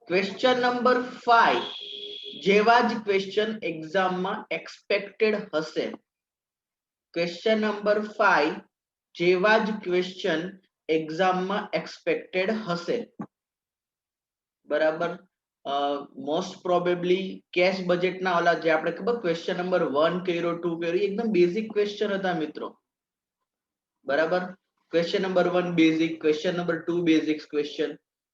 Question number 5 જેવા જ question એક્ઝામમાં એક્સપેક્ટેડ હશે. ક્વેશ્ચન નંબર 5 જેવા જ ક્વેશ્ચન એક્ઝામમાં એક્સપેક્ટેડ હશે. બરાબર. મોસ્ટ પ્રોબેબલી કેશ બજેટના ઓલા જે આપણે ખબર ક્વેશ્ચન નંબર 1 કર્યો 2 કર્યો એકદમ બેઝિક ક્વેશ્ચન હતા મિત્રો. બરાબર. Question number 1 basic, question number 2 basic question.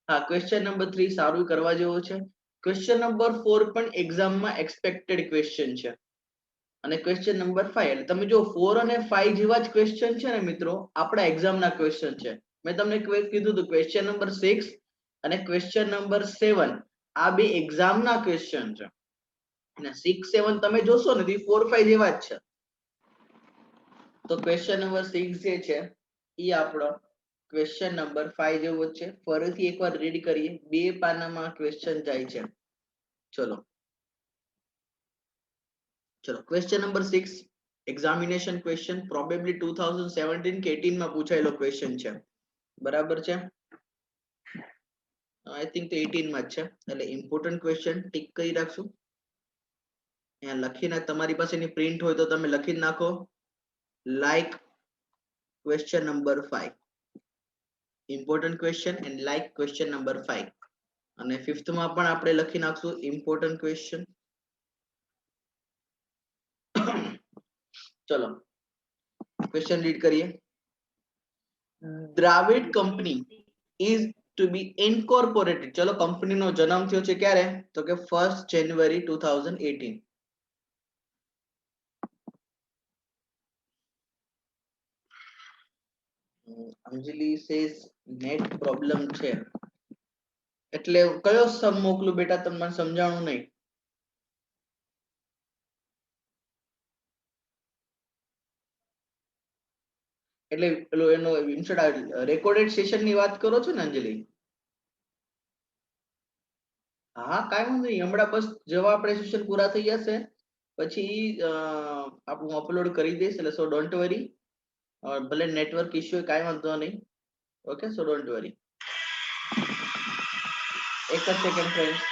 હા, ક્વેશ્ચન નંબર 3 સારું કરવા જેવો છે. ક્વેશ્ચન નંબર 4 પણ એક્ઝામમાં એક્સપેક્ટેડ ક્વેશ્ચન છે. અને ક્વેશ્ચન નંબર 5 એટલે તમે જો 4 અને 5 જેવા જ ક્વેશ્ચન છે ને મિત્રો, આપણા એક્ઝામના ક્વેશ્ચન છે. મેં તમને કીધું હતું ક્વેશ્ચન નંબર 6 અને ક્વેશ્ચન નંબર 7 આ બે એક્ઝામના ક્વેશ્ચન છે. અને 6 7 તમે જોશો ને 4 5 જેવા જ છે. તો ક્વેશ્ચન નંબર 6 જે છે એ આપણો ક્વેશ્ચન નંબર 5 જેવો જ છે. ફરીથી એકવાર રીડ કરીએ. બે પાનામાં ક્વેશ્ચન જાય છે. ચલો question number 6 examination question probably 2017 કે 18 માં પૂછાયેલો ક્વેશ્ચન છે. બરાબર છે. આઈ થિંક તો 18 માં જ છે. એટલે ઇમ્પોર્ટન્ટ ક્વેશ્ચન ટિક કરી રાખશું. અહીંયા લખીને તમારી પાસે એની પ્રિન્ટ હોય તો તમે લખી નાખો like question number 5. Important question and like question number 5. અને 5th માં પણ આપણે લખી નાખશું ઇમ્પોર્ટન્ટ ક્વેશ્ચન. ચલો ક્વેશ્ચન રીડ કરીએ. Dravid company is to be incorporated. ચલો કંપનીનો જન્મ થયો છે ક્યારે? તો કે 1st January 2018. અંજલિ સેઝ નેટ પ્રોબ્લેમ છે એટલે કયો સમ મોકલું બેટા? તમને સમજાણું નહીં. એટલે પેલો એનો રેકોર્ડેડ સેશન ની વાત કરો છો ને અંજલિ? હા કાંઈ વાંધો નહીં. હમણાં બસ જેવા આપણે સેશન પૂરા થઈ જશે પછી આપણું અપલોડ કરી દઈશ. એટલે સો ડોન્ટ વરી. ભલે નેટવર્ક ઇશ્યુ કાંઈ વાંધો નહીં. Okay, so don't worry. એક જ સેકન્ડ ફ્રેન્ડ.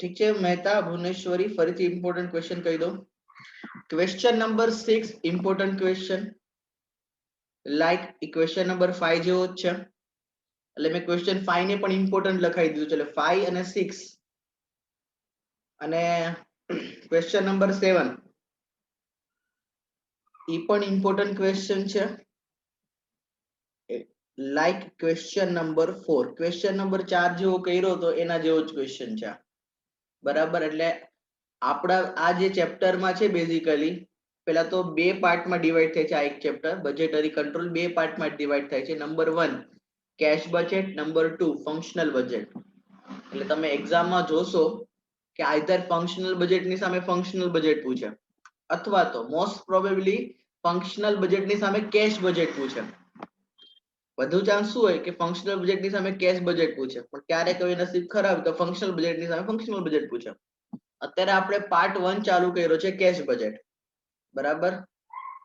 ઠીક છે મહેતા ભુવનેશ્વરી, ફરીથી ઇમ્પોર્ટન્ટ ક્વેશ્ચન કહી દો. Question number 6 important question, like question number 5 જેવો જ છે. એટલે મેં ક્વેશ્ચન 5 ને પણ ઇમ્પોર્ટન્ટ લખાઈ દીધું છે. એટલે 5 અને 6 અને ક્વેશ્ચન નંબર 7 એ પણ ઇમ્પોર્ટન્ટ ક્વેશ્ચન છે. Like question number 4. Question number 4 જેવો કર્યો તો એના જેવો જ ક્વેશ્ચન છે. બરાબર. એટલે આપણા આ જે ચેપ્ટરમાં છે બેઝિકલી પેલા તો બે પાર્ટમાં ડિવાઈડ થાય છે. આ એક ચેપ્ટર બજેટરી કંટ્રોલ બે પાર્ટમાં ડિવાઈડ થાય છે. Number 1 cash budget, number 2 functional budget. એટલે તમે એક્ઝામમાં જોશો કે આઈધર ફંક્શનલ બજેટની સામે ફંક્શનલ બજેટ પૂછે અથવા તો મોસ્ટ પ્રોબેબલી ફંક્શનલ બજેટની સામે કેશ બજેટ પૂછે. વધુ ચાન્સ શું હોય કે ફંક્શનલ બજેટની સામે કેશ બજેટ પૂછે, પણ ક્યારેક કોઈ નસીબ ખરાબ તો ફંક્શનલ બજેટની સામે ફંક્શનલ બજેટ પૂછે. અત્યારે આપણે પાર્ટ 1 ચાલુ કર્યો છે કેશ બજેટ. બરાબર.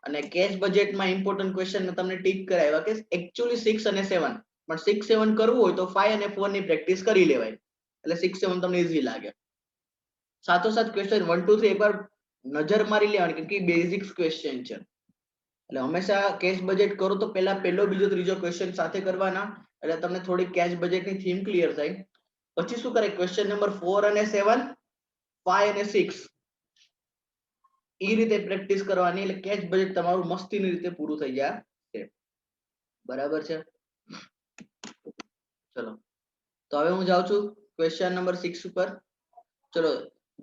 અને કેશ બજેટમાં ઇમ્પોર્ટન્ટ ક્વેશ્ચન મેં તમને ટીક કરાવ્યા કે એકચ્યુઅલી 6 અને 7, પણ 6 7 કરવું હોય તો 5 અને 4 ની પ્રેક્ટિસ કરી લેવાય. એટલે 6 7 તમને ઈઝી લાગે. સાથોસાથ ક્વેશ્ચન 1 2 3 એકવાર નજર મારી લેવાની કે બેઝિક્સ ક્વેશ્ચન છે. એટલે હંમેશા કેશ બજેટ કરો તો પહેલો બીજો ત્રીજો ક્વેશ્ચન સાથે કરવાના. એટલે તમને થોડી કેશ બજેટની થીમ ક્લિયર થાય. પછી શું કરે ક્વેશ્ચન નંબર 4 અને 7, 5 અને 6 એ રીતે પ્રેક્ટિસ કરવાની. એટલે કેશ બજેટ તમારું મસ્તીની રીતે પૂરું થઈ જાય. બરાબર છે. ચલો તો હવે હું જાઉં છું ક્વેશ્ચન નંબર 6 ઉપર. ચલો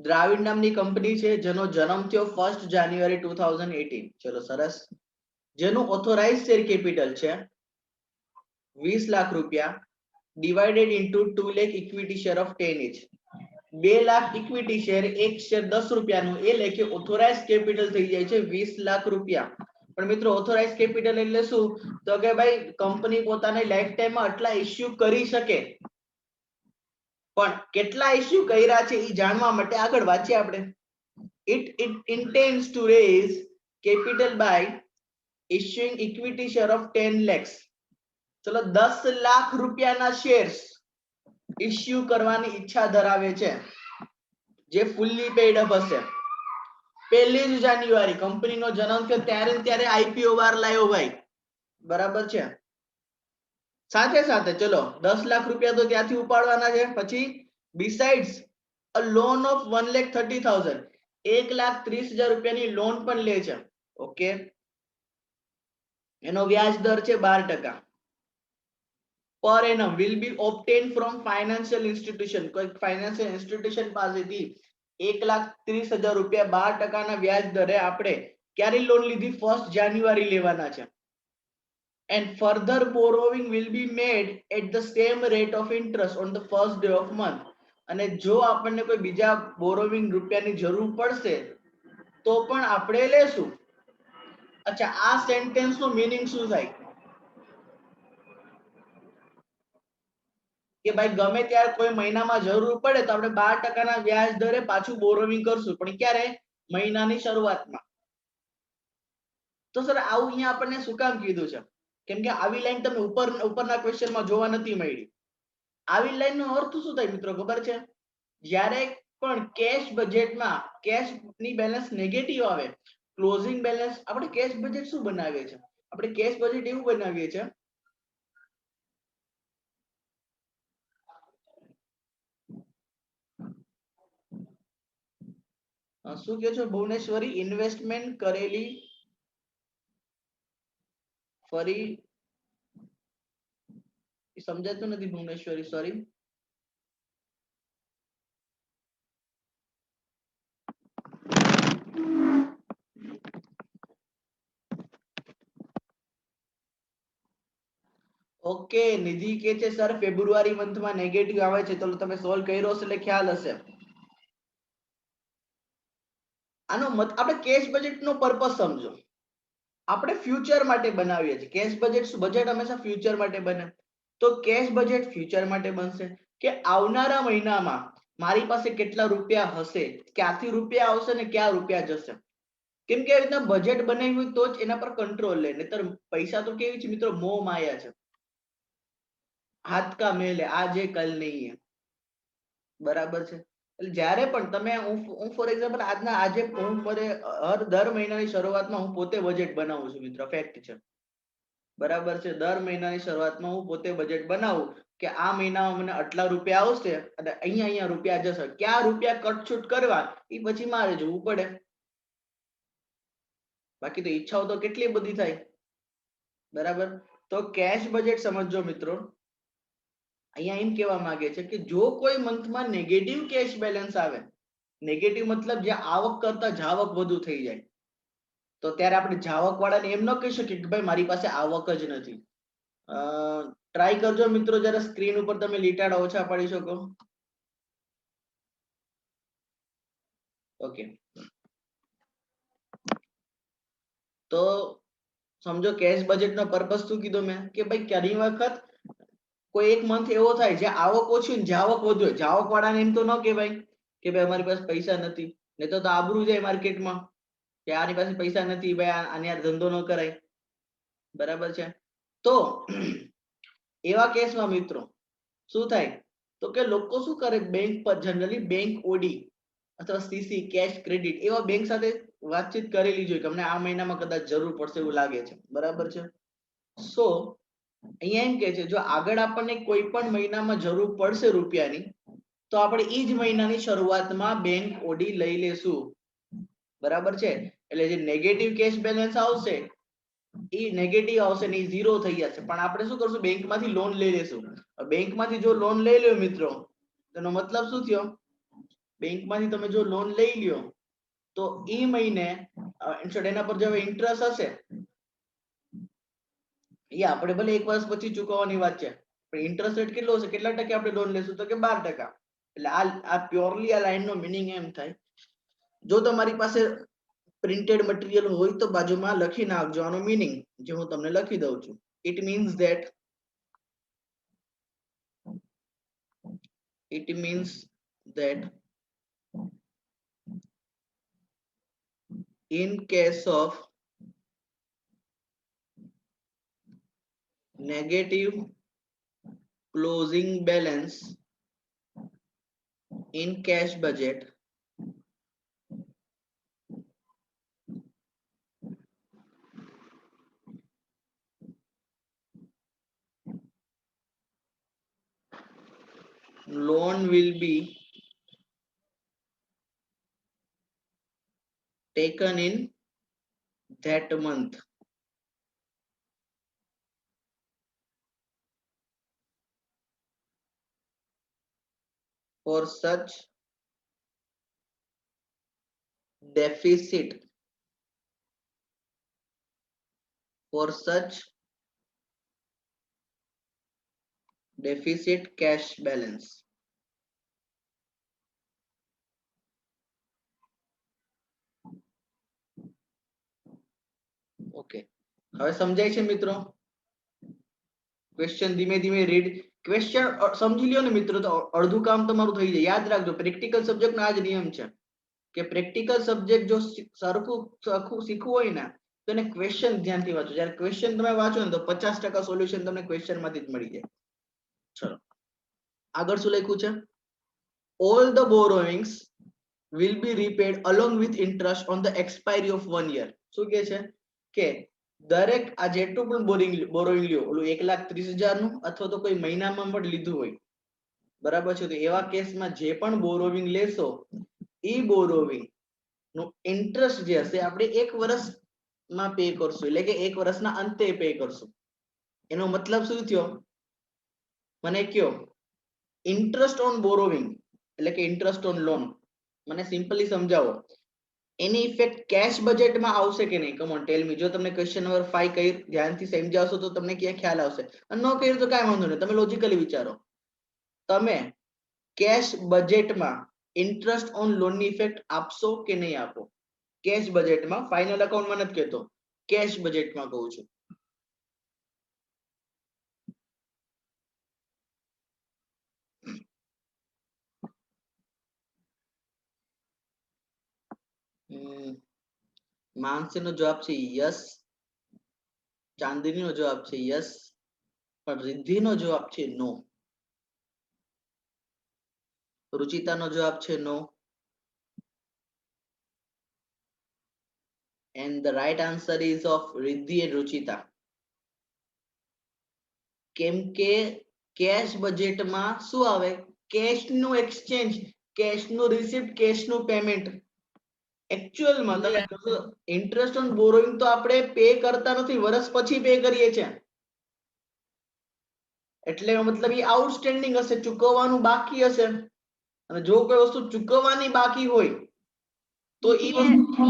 દ્રાવિડ નામની કંપની છે જેનો જન્મ થયો 1st January 2018. ચલો સરસ. જેનું ઓથોરાઇઝ શેર કેપિટલ છે 20 લાખ રૂપિયા divided into 2 lakh equity share of 10 each. 2 lakh equity share, એક શેર 10 રૂપિયાનું, એ લેખે ઓથોરાઇઝ કેપિટલ થઈ જાય છે 20 લાખ રૂપિયા. પણ મિત્રો ઓથોરાઇઝ કેપિટલ એટલે શું? તો કે ભાઈ કંપની પોતાની લાઈફ ટાઈમમાં આટલા ઇશ્યુ કરી શકે, પણ કેટલા ઇશ્યુ કર્યા છે એ જાણવા માટે આગળ વાંચીએ આપણે. It intends to raise capital by issuing equity share of 10 lakhs. ચલો 10 લાખ રૂપિયાના શેર્સ ઇશ્યુ કરવાની ઈચ્છા ધરાવે છે, જે ફુલ્લી પેઇડ અપ હશે. 1 જાન્યુઆરી કંપનીનો જન્મ થયો ત્યારે આઈપીઓ બહાર લાવ્યો ભાઈ, બરાબર છે. સાથે સાથે ચલો 10 લાખ રૂપિયા તો ત્યાંથી ઉપાડવાના છે. પછી besides a loan of 1,30,000, 1,30,000 રૂપિયાની લોન પણ લે છે. ઓકે, એનો વ્યાજ દર છે 12%. per annum will be obtained from financial institution. કોઈ ફાઇનાન્શિયલ ઇન્સ્ટિટ્યુશન પાસેથી 1,30,000 રૂપિયા 12%ના વ્યાજ દરે આપણે ક્યારે લોન લીધી? 1 જાન્યુઆરી લેવાના છે. And further borrowing will be made at the same rate of interest on the first day of month. અને જો આપણને કોઈ બીજા બોરોવિંગ રૂપિયાની જરૂર પડશે તો પણ આપણે લેશું. અચ્છા, આ સેન્ટેન્સ નું મીનિંગ શું થાય? કે ભાઈ ગમે ત્યારે કોઈ મહિનામાં જરૂર પડે તો આપણે 12%ના વ્યાજ દરે પાછું બોરોવિંગ કરશું, પણ ક્યારે? મહિનાની શરૂઆતમાં. તો સર આવું અહીંયા આપણને શું કામ કીધું છે? કેમ કે આવી લાઈન તમે ઉપરના ક્વેશ્ચનમાં જોવા નથી મળી. આવી લાઈન નો અર્થ શું થાય મિત્રો ખબર છે? જ્યારે પણ કેશ બજેટમાં કેશ ની બેલેન્સ નેગેટિવ આવે, ક્લોઝિંગ બેલેન્સ, આપણે કેશ બજેટ શું બનાવીએ છીએ? આપણે કેશ બજેટ એવું બનાવીએ છીએ, શું કહો છો ભુવનેશ્વરી? ઇન્વેસ્ટમેન્ટ કરેલી ફરી સમજાતું નથી ભુવનેશ્વરી, સોરી. ઓકે, નિધિ કે છે સર ફેબ્રુઆરી મંથમાં નેગેટિવ આવે છે. તો તમે સોલ્વ કર્યો હશે એટલે ખ્યાલ હશે. આનો મત આપણે કેશ બજેટ નો પર્પસ સમજો. આપણે ફ્યુચર માટે બનાવીએ છીએ કેશ બજેટ. બજેટ હંમેશા ફ્યુચર માટે બને. તો કેશ બજેટ ફ્યુચર માટે બનશે કે આવનારા મહિનામાં મારી પાસે કેટલા રૂપિયા હશે, ક્યાંથી રૂપિયા આવશે ને ક્યાં રૂપિયા જશે. કેમ કે આવી રીતના બજેટ બનાવ્યું તો જ એના પર કંટ્રોલ લે. નહીતર પૈસા તો કેવી છે મિત્રો, મોહ માયા છે. હાથ કા મેલ હે, આજે કલ નહીં હે, બરાબર છે. એટલે જ્યારે પણ તમે હું ફોર એક્ઝામ્પલ આજે હું દર મહિનાની શરૂઆતમાં હું પોતે બજેટ બનાવું છું મિત્રો, ફેક્ટ છે, બરાબર છે. દર મહિનાની શરૂઆતમાં હું પોતે બજેટ બનાવું કે આ મહિનામાં મને આટલા રૂપિયા આવશે અને અહીંયા રૂપિયા જશે. ક્યાં રૂપિયા કટછૂટ કરવા એ પછી મારે જોવું પડે. બાકી તો ઈચ્છાઓ તો કેટલી બધી થાય, બરાબર. તો કેશ બજેટ સમજો મિત્રો. અહીંયા એમ કહેવા માંગે છે કે જો કોઈ મંથમાં નેગેટિવ કેશ બેલેન્સ આવે, નેગેટિવ મતલબ જે આવક કરતા જાવક વધુ થઈ જાય, તો ત્યારે આપણે જાવક વાળાને એમ ન કહી શકીએ કે ભાઈ મારી પાસે આવક જ નથી. ટ્રાય કરજો મિત્રો, જરા સ્ક્રીન ઉપર તમે લીટાડા ઓછા પાડી શકો. ઓકે, તો સમજો કેશ બજેટ નો પર્પસ શું કીધો મેં કે ભાઈ ઘણી વખત કોઈ એક મંથ એવો થાય જે આવક ઓછી ને જાવક વધુ હોય. જાવક વાળાને એમ તો ન કહેવાય કે ભાઈ અમારી પાસે પૈસા નથી, નહીં તો આબરૂ જાય માર્કેટમાં કે આની પાસે પૈસા નથી, ભાઈ આની યાર ધંધો ન કરાય, બરાબર છે. તો એવા કેસમાં મિત્રો શું થાય? તો કે લોકો શું કરે, બેંક પર જનરલી બેંક ઓડી અથવા સીસી કેશ ક્રેડિટ એવા બેંક સાથે વાતચીત કરેલી જોઈએ કે અમને આ મહિનામાં કદાચ જરૂર પડશે એવું લાગે છે, બરાબર છે. સો અહીંયા એમ કે છે જો આગળ આપણને કોઈ પણ મહિનામાં જરૂર પડશે રૂપિયાની, તો આપણે એ જ મહિનાની શરૂઆતમાં બેંક ઓડી લઈ લેશું, બરાબર છે. એટલે જે નેગેટિવ કેશ બેલેન્સ આવશે એ નેગેટિવ આવશે ને એ ઝીરો થઈ જશે. પણ આપણે શું કરશું, બેંકમાંથી લોન લઈ લેશું. બેંકમાંથી જો લોન લઈ લ્યો મિત્રો, તેનો મતલબ શું થયો? બેંકમાંથી તમે જો લોન લઈ લ્યો તો એ મહિને એના પર જે ઇન્ટરેસ્ટ હશે એ આપણે ભલે 1 વર્ષ પછી ચૂકવવાની વાત છે, પણ ઇન્ટરેસ્ટ રેટ કેટલો હશે, કેટલા ટકા આપણે લોન લેશું? તો કે 12%. એટલે આ પ્યોરલી આ લાઈન નો મીનિંગ એમ થાય, જો તમારી પાસે પ્રિન્ટેડ મટીરિયલ હોય તો બાજુમાં લખી નાખજો આનો મીનિંગ, જે હું તમને લખી દઉં છું. It means that in case of negative closing balance in cash budget, loan will be taken in that month. For such deficit, cash balance. Okay, હવે સમજાય છે મિત્રો? ક્વેશ્ચન ધીમે ધીમે રીડ, ક્વેશ્ચન સમજી લ્યો ને મિત્રો તો અડધું કામ તમારું થઈ જાય. યાદ રાખજો પ્રેક્ટિકલ સબ્જેક્ટ નો આ જ નિયમ છે કે પ્રેક્ટિકલ સબ્જેક્ટ જો સરખું શીખવું હોય ને તો એને ક્વેશ્ચન ધ્યાનથી વાંચો. જ્યારે ક્વેશ્ચન તમે વાંચો ને તો 50% સોલ્યુશન તમને ક્વેશ્ચન માંથી જ મળી જાય. ચલો આગળ શું લખ્યું છે? All the borrowings will be repaid along with interest on the expiry of 1 year. શું કહે છે કે દરેક આ જેટલું પણ બોરોઈંગ લ્યો, ઓલું 1,30,000 નું અથવા તો કોઈ મહિનામાં પણ લીધું હોય, બરાબર છે, તો એવા કેસમાં જે પણ બોરોવિંગ લેશો એ બોરોવિંગ નું ઇન્ટરેસ્ટ જે હશે આપણે 1 વર્ષમાં પે કરશું, એટલે કે 1 વર્ષના અંતે પે કરશું. એનો મતલબ શું થયો મને કયો? ઇન્ટરેસ્ટ ઓન બોરોવિંગ એટલે કે ઇન્ટરેસ્ટ ઓન લોન. મને સિમ્પલી સમજાવો, એની ઇફેક્ટ કેશ બજેટમાં આવશે કે નહીં? કમ ઓન ટેલ મી. જો તમને ક્વેશ્ચન નંબર 5 કઈ ધ્યાનથી સમજાવશો તો તમને ક્યાં ખ્યાલ આવશે, અને ન કર્યું તો કાંઈ વાંધો નહીં, તમે લોજિકલી વિચારો. તમે કેશ બજેટમાં ઇન્ટરેસ્ટ ઓન લોન ની ઇફેક્ટ આપશો કે નહીં આપો? કેશ બજેટમાં, ફાઇનલ અકાઉન્ટમાં નથી કહેતો, કેશ બજેટમાં કહું છું. માનસીનો જવાબ છે યસ, ચાંદનીનો જવાબ છે યસ, પણ રિદ્ધિનો જવાબ છે નો, રુચિતાનો જવાબ છે નો. And the right answer is of Riddhi and Ruchita. કેમ કે કેશ બજેટમાં શું આવે? કેશ નું એક્સચેન્જ, કેશ નું રિસીપ્ટ, કેશ નું પેમેન્ટ. એકચ્યુઅલમાં તમે ઇન્ટરેસ્ટ ઓન બોરોઈંગ તો આપણે પે કરતા નથી, વર્ષ પછી પે કરીએ છીએ. એટલે મતલબ એ આઉટસ્ટેન્ડિંગ હશે, ચૂકવવાનું બાકી હશે. અને જો કોઈ વસ્તુ ચૂકવવાની બાકી હોય તો એ વસ્તુ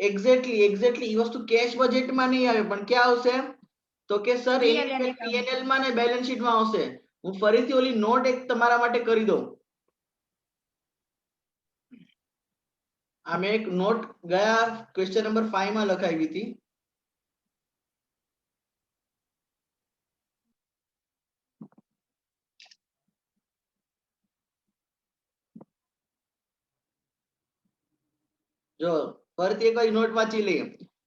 એક્ઝેક્ટલી એ વસ્તુ કેશ બજેટમાં નહીં આવે, પણ ક્યાં આવશે? તો કે સર એની પીએનએલ માં ને બેલેન્સ શીટમાં આવશે. હું ફરીથી ઓલી નોટ એક તમારા માટે કરી દઉં. આ મેં એક નોટ ગયા ક્વેશ્ચન નંબર 5 માં લખાવી હતી. જો ફરીથી એક નોટ વાંચી લઈએ.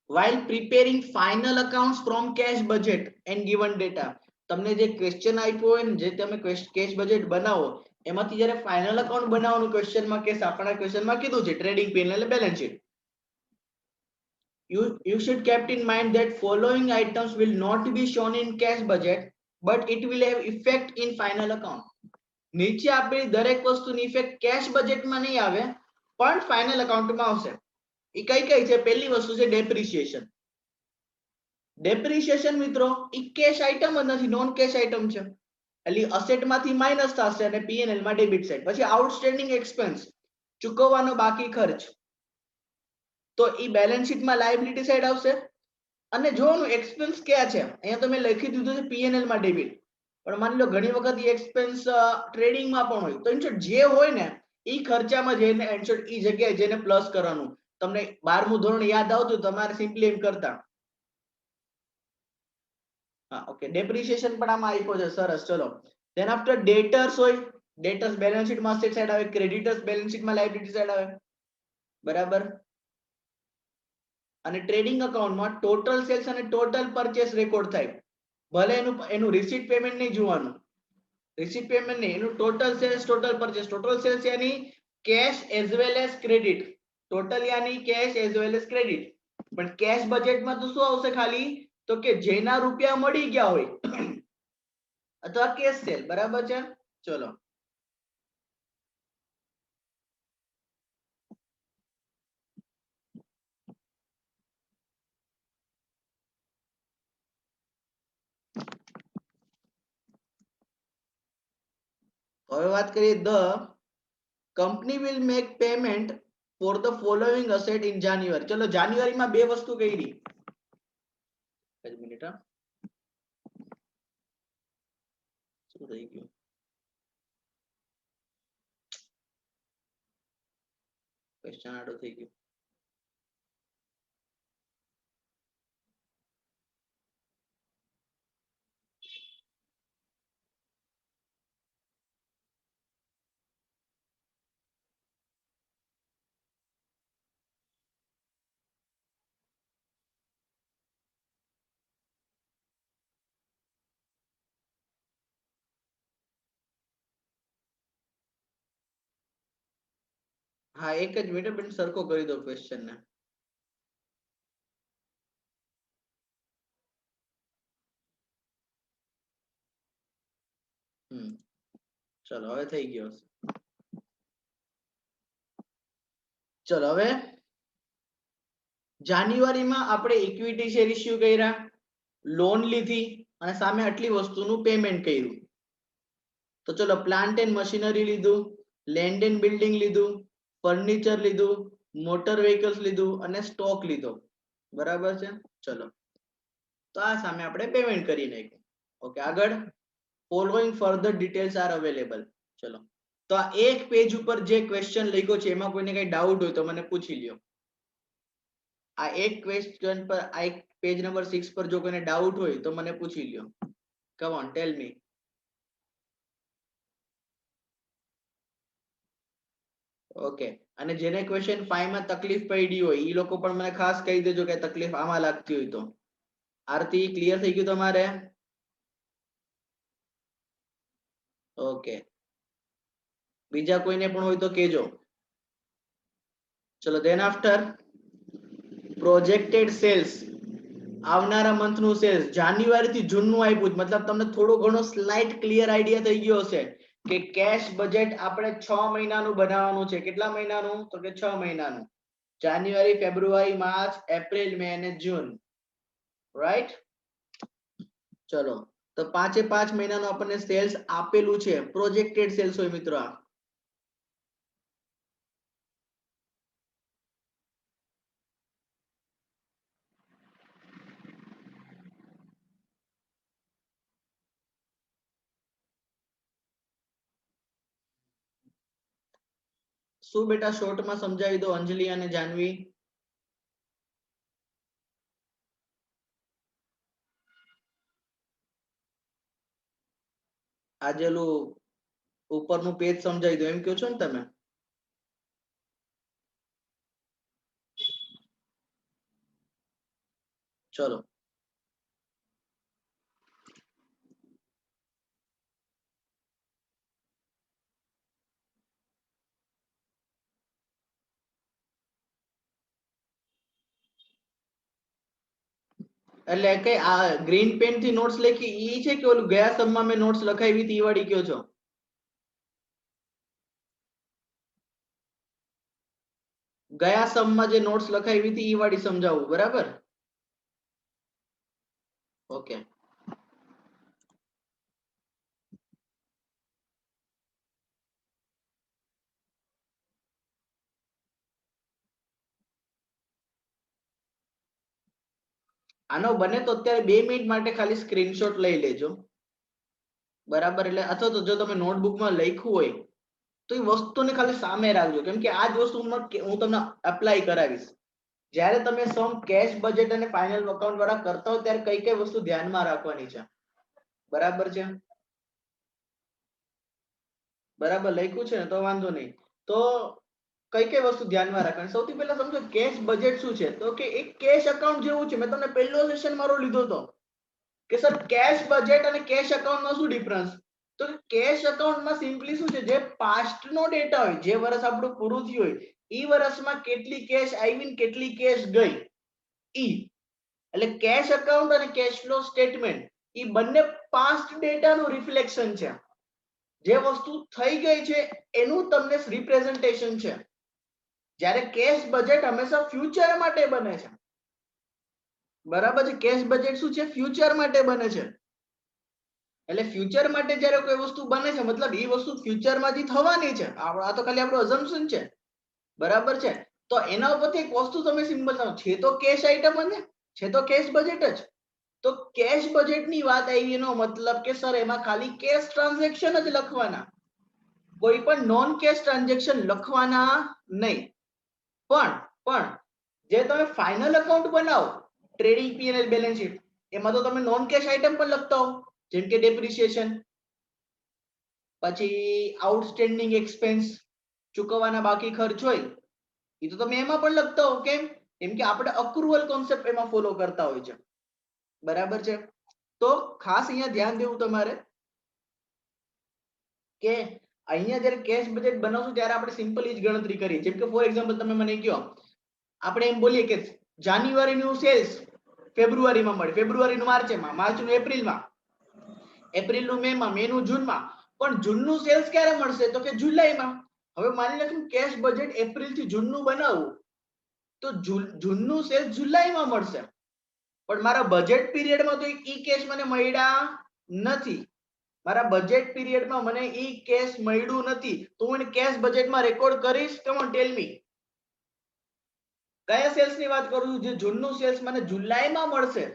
while preparing final accounts from cash budget and given data, તમને જે ક્વેશ્ચન આપ્યો હોય ને, જે તમે કેશ બજેટ બનાવો એમાંથી જ્યારે ફાઇનલ અકાઉન્ટ બનાવવાનું ક્વેશ્ચનમાં કેસ આપણા ક્વેશ્ચનમાં કીધું છે ટ્રેડિંગ P&L અને balance sheet. You should keep in mind that following items will not be shown in cash budget but it will have effect in final account. નીચે આપેલી દરેક વસ્તુની ઇફેક્ટ કેશ બજેટમાં નહીં આવે પણ ફાઇનલ અકાઉન્ટમાં આવશે. એ કઈ કઈ છે? પહેલી વસ્તુ છે ડેપ્રિસિએશન. ડેપ્રિસિએશન મિત્રો એ કેશ આઇટમ જ નથી, નોન કેશ આઇટમ છે. એટલે અસેટમાંથી માઇનસ થશે અને પીએનએલ માં ડેબિટ સાઈડ. પછી આઉટસ્ટેન્ડિંગ એક્સપેન્સ, ચૂકવવાનો બાકી ખર્ચ, તો એ બેલેન્સ શીટમાં લાયબિલિટી સાઈડ આવશે. અને જોવાનું એક્સપેન્સ ક્યાં છે, અહીંયા તો મેં લખી દીધું છે પીએનએલ માં ડેબિટ, પણ માની લો ઘણી વખત એ એક્સપેન્સ ટ્રેડિંગમાં પણ હોય, તો ઇનશોર્ટ જે હોય ને એ ખર્ચામાં જઈને ઇનશોર્ટ એ જગ્યાએ જઈને પ્લસ કરવાનું. તમને 12મું ધોરણ યાદ આવતું તમારે સિમ્પલી એમ કરતા. હા ઓકે, ડેપ્રિસિએશન પણ આમાં આપ્યો છે. સરસ, ચલો. ધેન આફ્ટર ડેટર્સ હોય, ડેટર્સ બેલેન્સ શીટ માં અસેટ સાઈડ આવે, ક્રેડિટર્સ બેલેન્સ શીટ માં લાયબિલિટી સાઈડ આવે, બરાબર. અને ટ્રેડિંગ અકાઉન્ટમાં ટોટલ સેલ્સ અને ટોટલ પરચેસ રેકોર્ડ થાય. ભલે એનું રિસીટ પેમેન્ટ નહીં જોવાનું, રિસીટ પેમેન્ટ નહીં, એનું total sales total purchase. Total sales યાની cash as well as credit, total યાની cash as well as credit. પણ કેશ બજેટમાં તો શું આવશે? ખાલી તો કે જેના રૂપિયા મળી ગયા હોય અથવા કેશ સેલ, બરાબર છે. ચલો, હવે વાત કરીએ the company will make payment for the following asset in જાન્યુઆરી. ચલો, જાન્યુઆરીમાં બે વસ્તુ કરી. એક મિનિટ, હા, શું થઈ ગયું? ક્વેશ્ચન આડો થઈ ગયો. હા, એક જ મિનિટ બેન, સરખો કરી દો ક્વેશ્ચન ને. ચલો, હવે થઈ ગયો. ચલો, હવે જાન્યુઆરીમાં આપણે ઇક્વિટી શેર ઇસ્યુ કર્યા, લોન લીધી અને સામે આટલી વસ્તુનું પેમેન્ટ કર્યું. તો ચલો, પ્લાન્ટ એન્ડ મશીનરી લીધું, લેન્ડ એન્ડ બિલ્ડિંગ લીધું, ફર્નિચર લીધું, મોટર વ્હીકલ્સ લીધું અને સ્ટોક લીધો, બરાબર છે. ચલો, તો આ સામે આપણે પેમેન્ટ કરી નાખ્યું. ઓકે, આગળ following further details R available. ચલો, તો આ એક પેજ ઉપર જે ક્વેશ્ચન લખ્યો છે એમાં કોઈને કઈ ડાઉટ હોય તો મને પૂછી લ્યો. આ એક ક્વેશ્ચન પર, આ એક પેજ નંબર 6 પર જો કોઈને ડાઉટ હોય તો મને પૂછી લ્યો. કમ ઓન, ટેલ મી. ઓકે, અને જેને ક્વેશ્ચન 5 માં તકલીફ પડી હોય એ લોકો પણ મને ખાસ કહી દેજો કે તકલીફ આમાં લાગતી હોય તો. આરતી, ક્લિયર થઈ ગયું તમારે? ઓકે, બીજા કોઈને પણ હોય તો કેજો. ચલો, ધેન આફ્ટર પ્રોજેક્ટેડ સેલ્સ, આવનારા મંથ નું સેલ્સ જાન્યુઆરી થી જૂન નું આપ્યું, મતલબ તમને થોડો ઘણો સ્લાઇટ ક્લિયર આઈડિયા થઈ ગયો હશે કે કેશ બજેટ આપણે 6 મહિનાનું બનાવવાનું છે. કેટલા મહિનાનું? તો કે 6 મહિનાનું. જાન્યુઆરી, ફેબ્રુઆરી, માર્ચ, એપ્રિલ, મે અને જૂન, રાઈટ? ચલો, તો 5 મહિનાનું આપણને સેલ્સ આપેલું છે, પ્રોજેક્ટેડ સેલ્સ હોય મિત્રો. આ શું બેટા, શોર્ટમાં સમજાવી દો અંજલિ અને જાનવી. આજેલું ઉપરનું પેજ સમજાવી દો એમ કહો છો ને તમે? ચલો, એટલે કઈ આ ગ્રીન પેન થી નોટ્સ લખી ઈ છે કે ઓલું ગયા સમમાં મેં નોટ્સ લખાવી હતી ઈ વાળી કયો છો? ગયા સમમાં જે નોટ્સ લખાવી હતી ઈ વાળી સમજાવું, બરાબર? ઓકે, આનો બને તો અત્યારે 2 મિનિટ માટે ખાલી સ્ક્રીનશોટ લઈ લેજો, બરાબર? એટલે અથવા તો જો તમે નોટબુકમાં લખ્યું હોય તો એ વસ્તુને ખાલી સામે રાખજો, કેમ કે આ જ વસ્તુ હું તમને એપ્લાય કરાવીશ. જ્યારે તમે સમ કેશ બજેટ અને ફાઇનલ અકાઉન્ટ વાળા કરતા હો ત્યારે કઈ કઈ વસ્તુ ધ્યાનમાં રાખવાની છે. બરાબર છે? બરાબર લખ્યું છે ને? તો વાંધો નહીં. તો કઈ કઈ વસ્તુ ધ્યાનમાં રાખવાની? સૌથી પહેલા સમજો કેશ બજેટ શું છે, તો કે એક કેશ અકાઉન્ટ જેવું છે. મેં તમને પહેલો સેશન મારો લીધો હતો કે સર કેશ બજેટ અને કેશ અકાઉન્ટમાં શું ડિફરન્સ? તો કેશ અકાઉન્ટમાં સિમ્પલી શું છે, જે પાસ્ટ નો ડેટા હોય, જે વર્ષ આપણું પૂરું થયું હોય ઈ વર્ષમાં કેટલી કેશ આવી ને કેટલી કેશ ગઈ, ઈ એટલે કેશ અકાઉન્ટ અને કેશ ફ્લો સ્ટેટમેન્ટ ઈ બંને પાસ્ટ ડેટાનું રિફ્લેક્શન છે. જે વસ્તુ થઈ ગઈ છે એનું તમને રિપ્રેઝન્ટેશન છે. જ્યારે કેશ બજેટ હંમેશા ફ્યુચર માટે બને છે. બરાબર છે? કેશ બજેટ શું છે? ફ્યુચર માટે બને છે. એટલે ફ્યુચર માટે જ્યારે કોઈ વસ્તુ બને છે મતલબ એ વસ્તુ ફ્યુચરમાં જ થવાની છે. આ તો ખાલી આપણું અઝમ્પશન છે. બરાબર છે? તો એના ઉપરથી એક વસ્તુ તમે સિમ્પલ સમજો, છે તો કેશ આઈટમ જ ને, છે તો કેશ બજેટ જ. તો કેશ બજેટની વાત આવી એનો મતલબ કે સર એમાં ખાલી કેશ ટ્રાન્ઝેક્શન જ લખવાના, કોઈ પણ નોન કેશ ટ્રાન્ઝેક્શન લખવાના નહીં. પણ જે તમે ફાઇનલ અકાઉન્ટ બનાવો, ટ્રેડિંગ પીએનએલ બેલેન્સ શીટ, એમાં તો તમે નોન કેશ આઈટમ પણ લખતા હો, જેમ કે ડેપ્રિસિએશન, પછી આઉટસ્ટેન્ડિંગ એક્સપેન્સ, ચૂકવવાના બાકી ખર્ચ હોય એ તો તમે એમાં પણ લખતા હો. કેમ? કેમ કે આપણે અક્રુવલ કોન્સેપ્ટ એમાં ફોલો કરતા હોય છે. બરાબર છે? તો ખાસ અહીંયા ધ્યાન દેવું તમારે કે અહીંયા જ્યારે કેશ બજેટ બનાવશું ત્યારે આપણે સિમ્પલ જ ગણતરી કરીએ. જેમ કે ફોર એક્ઝામ્પલ તમે મને કહો, આપણે એમ બોલીએ કે જાન્યુઆરીનું સેલ્સ ફેબ્રુઆરીમાં મળે, ફેબ્રુઆરીનું માર્ચમાં, માર્ચનું એપ્રિલમાં, એપ્રિલનું મેમાં, મેનું જૂનમાં. પણ જૂનનું સેલ્સ ક્યારે મળશે? તો કે જુલાઈમાં. હવે માની લો કે કેશ બજેટ એપ્રિલ થી જૂનનું બનાવવું, તો જૂનનું સેલ્સ જુલાઈમાં મળશે. પણ મારા બજેટ પીરિયડમાં તો ઈ કેશ મને મળ્યા નથી. મારા બજેટ પીરિયડમાં મને ઈ કેશ મળ્યું નથી, તો હું કેશ બજેટમાં રેકોર્ડ કરીશ? કમ ઓન ટેલ મી. કયા સેલ્સ ની વાત કરું છું? જે જૂનનું સેલ્સ મને જુલાઈમાં મળશે,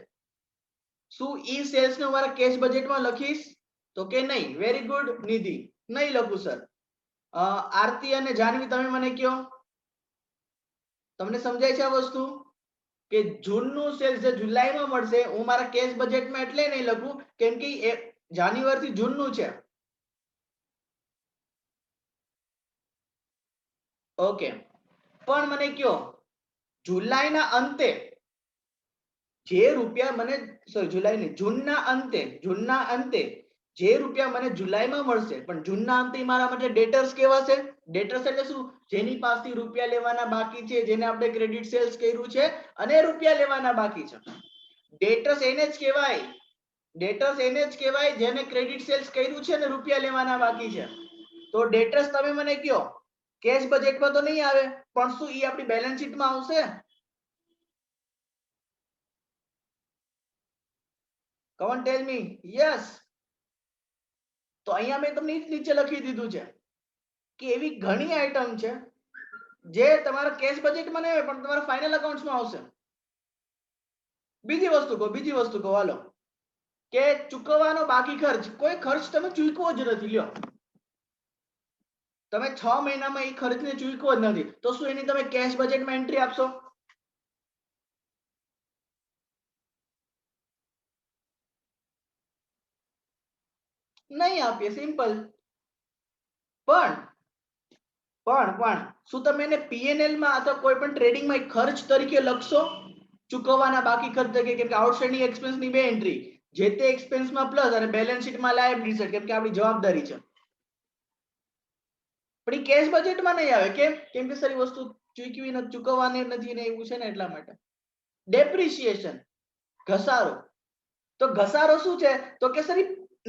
શું ઈ સેલ્સ ને મારા કેશ બજેટમાં લખીશ? તો કે નહીં. વેરી ગુડ નિધિ, નહીં લખું સર. આરતી અને જાનવી તમે મને કહો, તમને સમજાય છે આ વસ્તુ? કે જૂનનું સેલ્સ જે જુલાઈમાં મળશે હું મારા કેશ બજેટમાં એટલે નહીં લખું કેમ કે જાન્યુઆરી થી જૂનનું છે. ઓકે, પણ મને કયો જુલાઈના અંતે જે રૂપિયા મને, સોરી જુલાઈ નહીં, જૂનના અંતે જે રૂપિયા મને જુલાઈમાં મળશે, પણ જૂનના અંતે મારા માટે ડેટર્સ કેવા છે? ડેટર્સ એટલે શું? જેની પાસેથી રૂપિયા લેવાના બાકી છે, જેને આપણે ક્રેડિટ સેલ્સ કર્યું છે અને રૂપિયા લેવાના બાકી છે. ડેટર્સ એને જ કહેવાય, ડેટર્સ એને જ કહેવાય જેને ક્રેડિટ સેલ્સ કર્યું છે ને રૂપિયા લેવાના બાકી છે. તો ડેટર્સ તમે મને કયો કેશ બજેટમાં તો નહીં આવે, પણ શું ઈ આપણી બેલેન્સ શીટમાં આવશે? Come on, tell me. Yes. તો અહીંયા મેં તમને નીચે લખી દીધું છે કે એવી ઘણી આઈટમ છે જે તમારા કેશ બજેટમાં નહીં હોય પણ તમારા ફાઇનલ અકાઉન્ટ્સમાં આવશે. બીજી વસ્તુ કહો હાલો, કે ચૂકવવાનો બાકી ખર્ચ, કોઈ ખર્ચ તમે ચૂકવો જ નથી. લ્યો, તમે 6 મહિનામાં એ ખર્ચને ચૂકવો જ નથી, તો શું એની તમે કેશ બજેટમાં એન્ટ્રી આપશો? નહીં આપીએ, સિમ્પલ. પણ શું તમે એને પીએનએલ માં અથવા કોઈ પણ ટ્રેડિંગમાં એક ખર્ચ તરીકે લખશો? ચૂકવવાના બાકી ખર્ચ તરીકે, કેમ કે આઉટસ્ટેન્ડિંગ એક્સપેન્સ ની બે એન્ટ્રી, જે તે એક્સપેન્સમાં પ્લસ અને બેલેન્સ શીટમાં લાયબિલિટી, કેમ કે આપણી જવાબદારી છે. પણ એ કેશ બજેટમાં નહીં આવે. કેમ? કેમ કે સારી વસ્તુ ચૂકવી નથી, ચૂકવવાની નથી ને એવું છે ને એટલા માટે. ડેપ્રિસિએશન, ઘસારો. તો ઘસારો શું છે? તો કે સર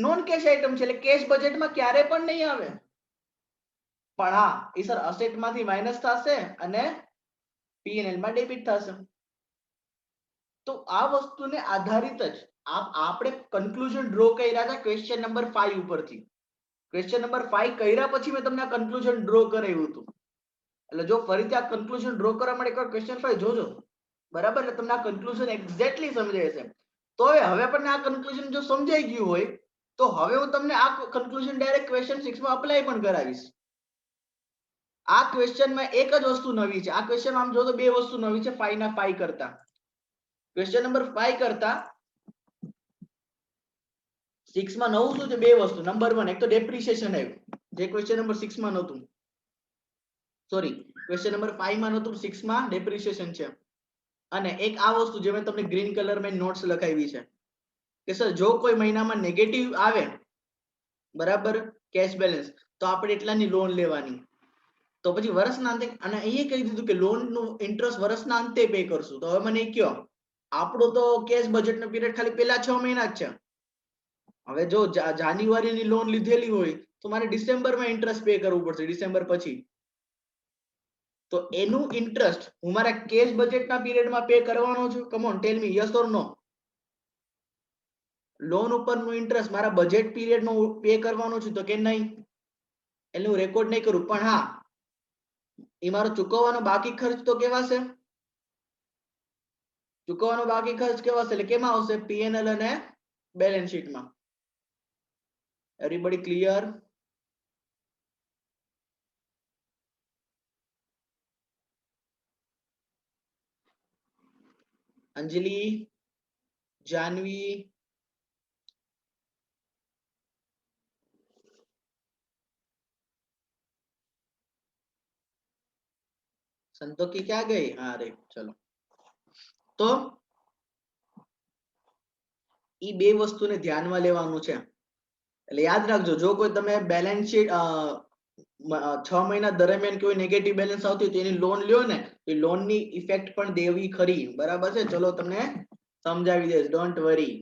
નોન કેશ આઈટમ છે, એટલે કેશ બજેટમાં ક્યારે પણ નહીં આવે. પણ હા, એ સર અસેટમાંથી માઇનસ થશે અને પીએનએલ માં ડેબિટ થશે. તો આ વસ્તુને આધારિત જ આપણે કન્ક્લુઝન ડ્રો કર્યા હતા ક્વેશ્ચન નંબર 5 ઉપરથી. ક્વેશ્ચન નંબર 5 કર્યા પછી મેં તમને આ કન્ક્લુઝન ડ્રો કરાવ્યું હતું. એટલે જો ફરીથી આ કન્ક્લુઝન ડ્રો કરવા માટે એકવાર ક્વેશ્ચન 5 જોજો, બરાબર? એટલે તમને આ કન્ક્લુઝન એક્ઝેક્ટલી સમજાય છે. તો હવે પણ આ કન્ક્લુઝન જો સમજાઈ ગયું હોય તો હવે હું તમને આ કન્ક્લુઝન ડાયરેક્ટ ક્વેશ્ચન 6 માં અપ્લાય પણ કરાવીશ. આ ક્વેશ્ચનમાં એક જ વસ્તુ નવી છે. આ ક્વેશ્ચન આમ જો તો બે વસ્તુ નવી છે 5 ના 5 કરતા. ક્વેશ્ચન નંબર 5 કરતા 6 માં નવું શું છે? બે વસ્તુ. નંબર 1 એક તો ડેપ્રિસિએશન આવ્યું, જે ક્વેશ્ચન નંબર 6 માં નહોતું. સોરી, ક્વેશ્ચન નંબર 5 માં નહોતું, 6 માં ડેપ્રિસિએશન છે. અને એક આ વસ્તુ જે મેં તમને ગ્રીન કલરમાં નોટ્સ લખાવી છે કે સર જો કોઈ મહિનામાં નેગેટિવ આવે, બરાબર, કેશ બેલેન્સ, તો આપણે એટલાની લોન લેવાની. તો પછી વર્ષના અંતે, અને અહીંયા કહી દીધું કે લોન નું ઇન્ટરેસ્ટ વર્ષના અંતે પે કરશું. તો હવે મને કયો, આપણો તો કેશ બજેટ નો પીરિયડ ખાલી પેલા 6 મહિના જ છે. હવે જો જાન્યુઆરીની લોન લીધેલી હોય તો મારે ડિસેમ્બરમાં ઇન્ટરેસ્ટ પે કરવું પડશે, ડિસેમ્બર પછી. તો એનું ઇન્ટરેસ્ટ હું મારા કેશ બજેટના પીરિયડમાં પે કરવાનો છું. Come on tell me, yes or no? Loan ઉપરનું ઇન્ટરેસ્ટ મારા બજેટ પીરિયડનો પે કરવાનો છું તો કે નહીં, એટલે હું રેકોર્ડ નહીં કરું. પણ હા, એ મારો ચૂકવવાનો બાકી ખર્ચ તો કેવાશે, ચૂકવવાનો બાકી ખર્ચ કેવાશે, એટલે કેમાં આવશે? પીએનએલ અને બેલેન્સ શીટમાં. Everybody clear? અંજલિ, જાનવી, સંતોકી ક્યાં ગઈ? હા રે, ચલો. તો ઈ બે વસ્તુને ધ્યાનમાં લેવાનું છે. એટલે યાદ રાખજો, જો કોઈ તમે બેલેન્સ શીટ 6 મહિના દરમિયાન કોઈ નેગેટિવ બેલેન્સ આવતી હોય તો એની લોન લ્યો ને, એ લોનની ઇફેક્ટ પણ દેવી ખરી. બરાબર છે? ચલો તમને સમજાવી દઈશ, ડોન્ટ વરી.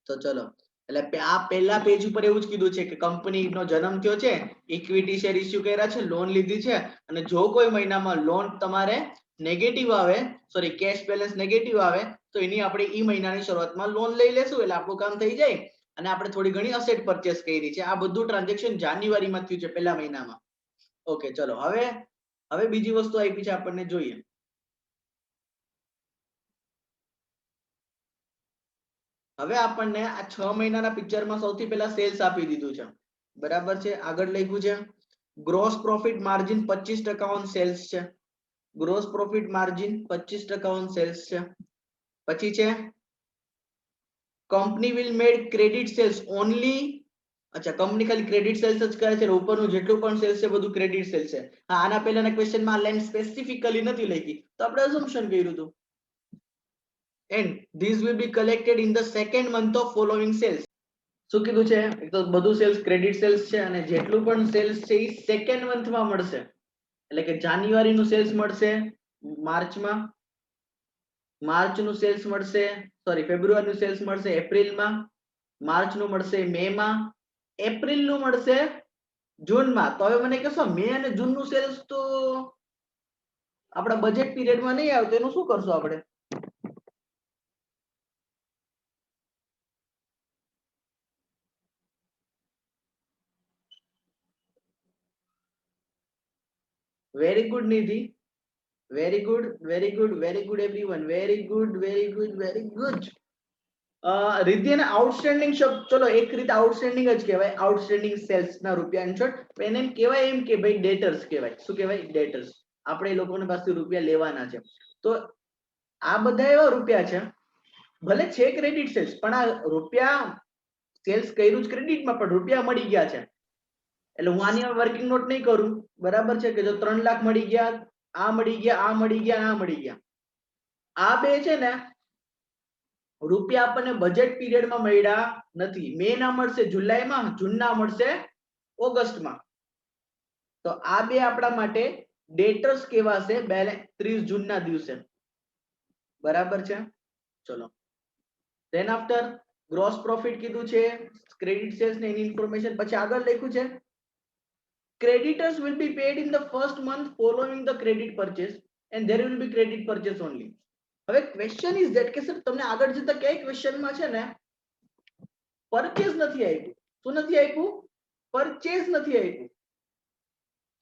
તો ચલો, એટલે આ પહેલા પેજ ઉપર એવું જ કીધું છે કે કંપનીનો જન્મ થયો છે, ઇક્વિટી શેર ઇસ્યુ કર્યા છે, લોન લીધી છે, અને જો કોઈ મહિનામાં લોન તમારે નેગેટિવ આવે, સોરી કેશ બેલેન્સ નેગેટિવ આવે, તો એની આપણે ઈ મહિનાની શરૂઆતમાં લોન લઈ લેશું, એટલે આપણું કામ થઈ જાય. અને આપણે થોડી ઘણી અસેટ પરચેસ કરી છે. આ બધું ટ્રાન્ઝેક્શન જાન્યુઆરીમાં થયું છે, પહેલા મહિનામાં. ઓકે, ચલો હવે બીજી વસ્તુ આપી છે આપણને, જોઈએ. હવે આપણને આ 6 મહિનાના પિક્ચરમાં સૌથી પહેલા સેલ્સ આપી દીધું છે. બરાબર છે? આગળ લખ્યું છે gross profit margin 25% on sales છે. Gross profit margin 25% on sales છે. પછી છે company will made credit sales only. અચ્છા, કંપની ખાલી ક્રેડિટ સેલ્સ જ કરે છે, ઉપરનું જેટલું પણ સેલ્સ છે બધું ક્રેડિટ સેલ્સ છે. હા, આના પહેલાના ક્વેશ્ચનમાં આ લાઈન સ્પેસિફિકલી નથી લખી, તો આપણે અઝમ્પશન કર્યું હતું. And these will be collected in the second month of following sales. શું કીધું છે? એક તો બધું સેલ્સ ક્રેડિટ સેલ્સ છે, અને જેટલું પણ સેલ્સ છે એ સેકન્ડ મંથમાં મળશે. એટલે કે જાન્યુઆરીનું સેલ્સ મળશે માર્ચમાં, માર્ચનું સેલ્સ મળશે, સોરી ફેબ્રુઆરીનું સેલ્સ મળશે એપ્રિલમાં, માર્ચનું મળશે મેમાં, એપ્રિલનું મળશે જૂનમાં. તો હવે મને કહેશો મે અને જૂનનું સેલ્સ તો આપણા બજેટ પીરિયડમાં નહીં આવે, તો એનું શું કરશું આપણે? Very good Nidhi, very good, very good, very good everyone, very good, very good, very good. રિદ્ધિને આઉટસ્ટેન્ડિંગ શબ્દ, ચલો એક રીતે આઉટસ્ટેન્ડિંગ જ કહેવાય, આઉટસ્ટેન્ડિંગ સેલ્સ ના રૂપિયા ઇન શોર્ટ. એને એમ કહેવાય એમ કે ભાઈ ડેટર્સ કહેવાય. શું કહેવાય? ડેટર્સ. આપણે એ લોકોને પાસે રૂપિયા લેવાના છે. તો આ બધા એવા રૂપિયા છે, ભલે છે ક્રેડિટ સેલ્સ, પણ આ રૂપિયા સેલ્સ કર્યું જ ક્રેડિટમાં, પણ રૂપિયા મળી ગયા છે. એટલે હું આની વર્કિંગ નોટ નહીં કરું. બરાબર છે? કે જો 3 લાખ મળી ગયા, આ મળી ગયા, આ મળી ગયા, આ મળી ગયા, આ બે છે ને રૂપિયા આપણને બજેટ પીરિયડમાં મળ્યા નથી. મે ના મળશે જુલાઈમાં, જૂન ના મળશે ઓગસ્ટમાં. તો આ બે આપણા માટે ડેટર્સ કહેવાશે 30 જૂનના દિવસે. બરાબર છે? ચલો, ધેન આફ્ટર ગ્રોસ પ્રોફિટ કીધું છે, ક્રેડિટ સેલ્સ ને એની ઇન્ફોર્મેશન. પછી આગળ લખ્યું છે creditors will be paid in the first month following the credit purchase and there will be credit purchase only. હવે ક્વેશ્ચન ઇઝ ધેટ કે સર તમને આગળ જતા કઈ ક્વેશ્ચનમાં છે ને પરચેસ નથી આપ્યું. શું નથી આપ્યું? પરચેસ નથી આપ્યું.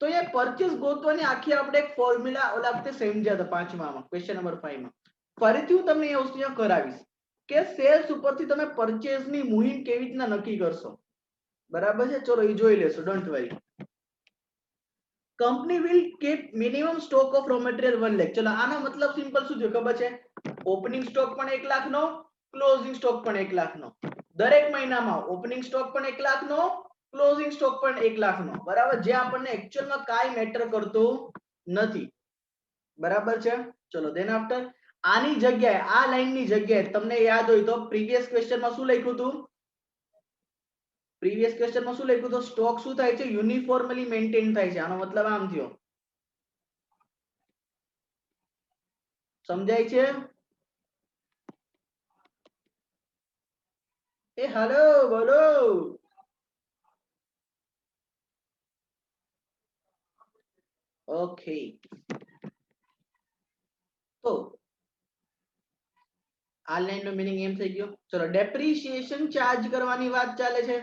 તો એ પરચેસ ગોતવાની આખી આપણે એક ફોર્મ્યુલા ઓલા વખતે સમજ્યા હતા 5માં ક્વેશ્ચન નંબર 5 માં. ફરીથી હું તમને એ વસ્તુ કરાવીશ કે સેલ્સ ઉપરથી તમે પરચેસ ની મુહિમ કેવી રીતના નક્કી કરશો. બરાબર છે? ચલો એ જોઈ લેશો, don't worry. Company will keep minimum stock of raw material 1 lakh. ચલો આનો મતલબ સિમ્પલ શું થયો ખબર છે? ઓપનિંગ સ્ટોક પણ 1 લાખનો, ક્લોઝિંગ સ્ટોક પણ 1 લાખનો. દરેક મહિનામાં ઓપનિંગ સ્ટોક પણ 1 લાખનો, ક્લોઝિંગ સ્ટોક પણ 1 લાખનો. બરાબર, જે આપણને એક્ચ્યુઅલમાં કાઈ મેટર કરતું નથી. બરાબર છે. ચલો દેન આફ્ટર આની જગ્યાએ આ લાઈનની જગ્યાએ તમને યાદ હોય તો પ્રીવિયસ ક્વેશ્ચનમાં શું લખ્યું હતું? પ્રીવિયસ ક્વેશ્ચનમાં શું લખ્યું હતું? સ્ટોક શું થાય છે? યુનિફોર્મલી મેન્ટેન થાય છે. આનો મતલબ આમ થયો. સમજાય છે? એ હેલો બોલો. ઓકે, તો આ લાઈન નો મીનિંગ એમ થઈ ગયો. ચલો ડેપ્રિસિએશન ચાર્જ કરવાની વાત ચાલે છે.